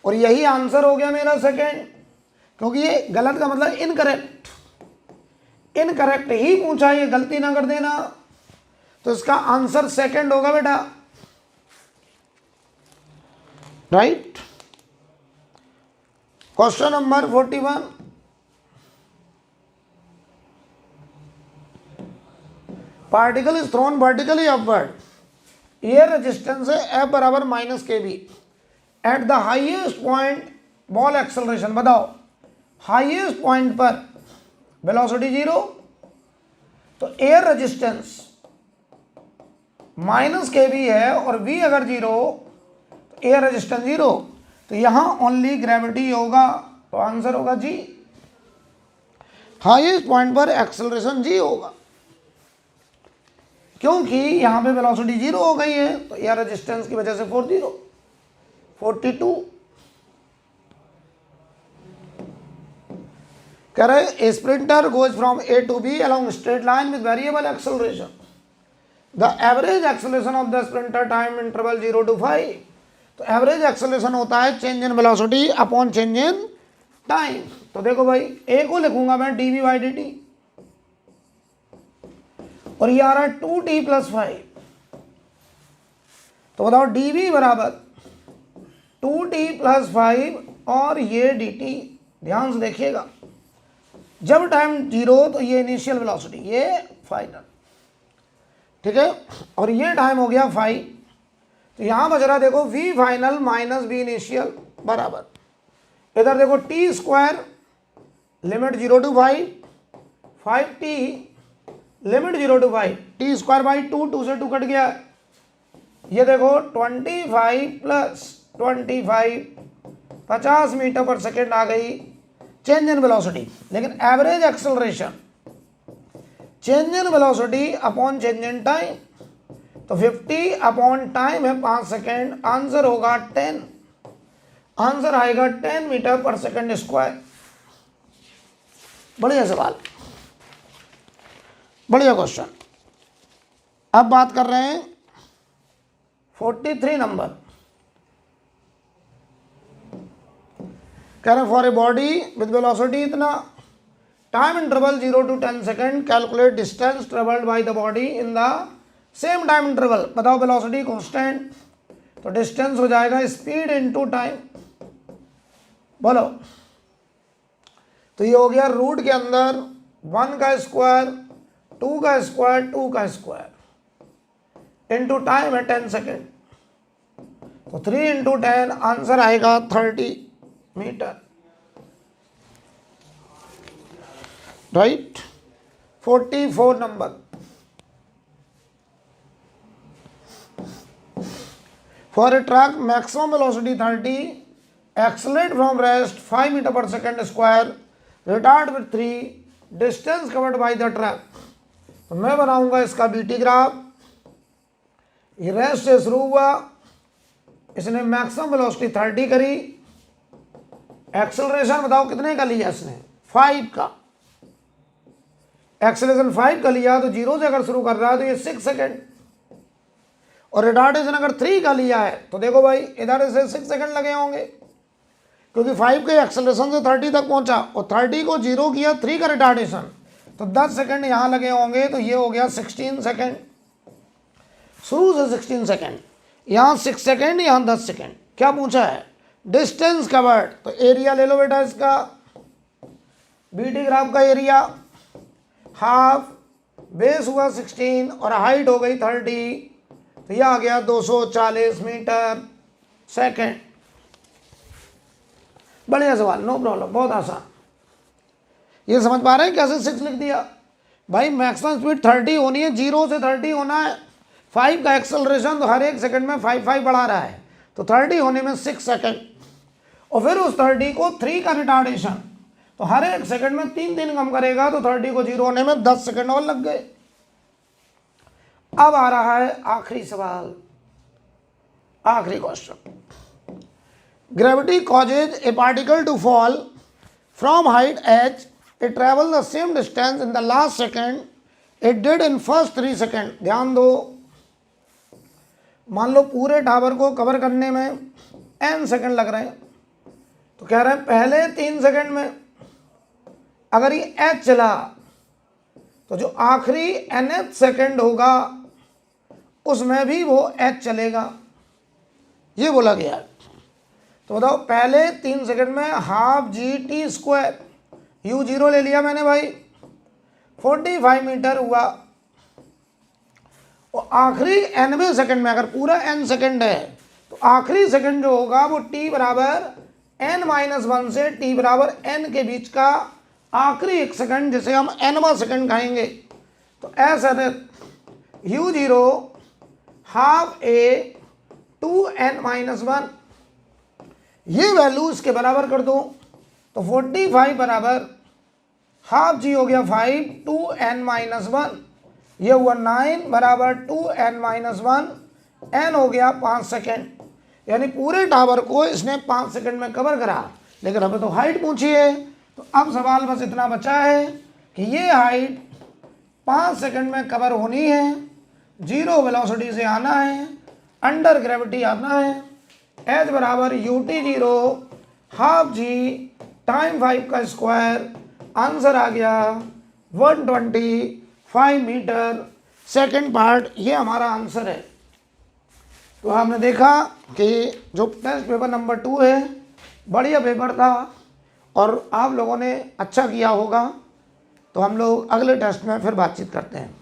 और यही आंसर हो गया मेरा सेकेंड, क्योंकि ये गलत का मतलब इनकरेक्ट, इनकरेक्ट ही पूछा, ये गलती ना कर देना। तो इसका आंसर सेकंड होगा बेटा, right. Question number 41, particle is thrown vertically upward, air resistance है F बराबर -kb, at the highest point ball acceleration. बताओ, हाईएस्ट पॉइंट पर वेलोसिटी 0, तो एयर रेजिस्टेंस -kb है और v अगर 0 तो एयर रेजिस्टेंस 0। तो यहाँ ओनली ग्रेविटी होगा, तो आंसर होगा जी। हाईएस्ट पॉइंट पर एक्सेलरेशन जी होगा, क्योंकि यहाँ पे वेलोसिटी 0 हो गई है, तो यह रेजिस्टेंस की वजह से 42 कह रहे a sprinter goes from A to B along straight line with variable acceleration, the average acceleration of the sprinter time interval 0 to 5। तो एवरेज एक्सेलरेशन होता है change in velocity upon change in time. तो देखो भाई, ए को लिखूंगा मैं dv/dt, और ये आ रहा है 2t+5, तो बताओ dv बराबर 2t+5 और ये dt। ध्यान से देखिएगा, जब टाइम 0 तो ये इनिशियल वेलोसिटी, ये फाइनल, ठीक है, और ये टाइम हो गया 5। तो यहां बच रहा देखो v final minus v initial बराबर, इधर देखो t square limit 0 to 5, 5t limit 0 to 5, t square by 2 से 2 कट गया, ये देखो 25 प्लस 25 50 मीटर पर सेकेंड आ गई चेंज इन वेलोसिटी। लेकिन average acceleration change in velocity upon change in time, तो 50 अपॉन टाइम है 5 सेकेंड, आंसर होगा 10, answer आएगा 10 मीटर पर सेकेंड स्क्वायर। बढ़िया सवाल, बढ़िया क्वेश्चन। अब बात कर रहे हैं 43 नंबर, कह रहे for a body with velocity इतना, time interval 0 to 10 second, calculate distance travelled by the body in the same time interval. बताओ वेलोसिटी कांस्टेंट, तो डिस्टेंस हो जाएगा स्पीड इनटू टाइम। बोलो, तो ये हो गया रूट के अंदर 1 का स्क्वायर 2 का स्क्वायर 2 का स्क्वायर इनटू टाइम है 10 सेकेंड, तो 3 इंटू 10 आंसर आएगा 30 metre, right. 44 number, for a truck maximum velocity 30, accelerate from rest 5 metre per second square, retard with 3, distance covered by the truck. तो मैं बनाऊंगा इसका बीटी ग्राफ। ये rest से शुरू हुआ, इसने मैक्सिमम वेलोसिटी 30 करी, एक्सेलरेशन बताओ कितने का लिया इसने, 5 का, एक्सेलरेशन 5 का लिया, तो 0 से अगर शुरू कर रहा है तो ये 6 सेकेंड, और रिटार्डेशन अगर 3 का लिया है तो देखो भाई इधर से 6 सेकेंड लगे होंगे, क्योंकि 5 के एक्सेलरेशन से 30 तक पहुंचा और 30 को 0 किया, 3 का रिटार्डेशन, तो 10 सेकेंड यहां लगे होंगे, तो ये हो गया 16 सेकेंड, शुरू से 16 सेकेंड, यहां 6 सेकेंड, यहां 10 सेकेंड। क्या पूछा है, डिस्टेंस कवर्ड, तो एरिया ले लो बेटा इसका, बीटी ग्राफ का एरिया हाफ, बेस हुआ 16 और हाइट हो गई 30, तो यह आ गया 240 मीटर सेकेंड। बढ़िया सवाल, नो प्रॉब्लम, बहुत आसान। ये समझ पा रहे हैं कैसे 6 लिख दिया भाई, मैक्सिमम स्पीड 30 होनी है, 0 से 30 होना है, 5 का एक्सेलरेशन तो हर एक सेकंड में 5 बढ़ा रहा है, तो 30 होने में 6 सेकंड, और फिर उस 30 को 3 का रिटार्डेशन, तो हर एक सेकंड में 3 कम करेगा, तो 30 को 0 होने में 10 सेकंड और लग गए। अब आ रहा है आखिरी सवाल, आखिरी question. Gravity causes a particle to fall from height h, it travel the same distance in the last second it did in first 3 second. ध्यान दो, मान लो पूरे टावर को कवर करने में n सेकंड लग रहे हैं, तो कह रहे हैं पहले 3 सेकंड में अगर ये h चला, तो जो आखिरी nth सेकंड होगा उसमें भी वो h चलेगा, ये बोला गया है। तो बताओ पहले 3 सेकंड में half G T square, you 0 ले लिया मैंने भाई, 45 मीटर हुआ, और आखिरी nवें सेकंड में अगर पूरा n सेकंड है, तो आखिरी सेकंड जो होगा वो t बराबर n-1 से t बराबर n के बीच का आखिरी एक सेकंड, जिसे हम nवां सेकंड कहेंगे। तो ऐसा u0 हाफ a 2n-1, ये वैल्यू इसके बराबर कर दो, तो 45 बराबर हाफ जी हो गया 5 2n-1, ये हुआ 9 बराबर 2n-1, n हो गया 5 सेकेंड, यानी पूरे टावर को इसने 5 सेकेंड में कवर करा। लेकिन हमें तो हाइट पूछी है, तो अब सवाल बस इतना बचा है कि ये हाइट 5 सेकेंड में कवर होनी है, जीरो वेलोसिटी से आना है, अंडर ग्रेविटी आना है, एच बराबर ut0 हाफ जी टाइम 5 का स्क्वायर, आंसर आ गया 125 मीटर सेकेंड पार्ट, ये हमारा आंसर है। तो हमने देखा कि जो टेस्ट पेपर नंबर 2 है बढ़िया पेपर था और आप लोगों ने अच्छा किया होगा। तो हम लोग अगले टेस्ट में फिर बातचीत करते हैं।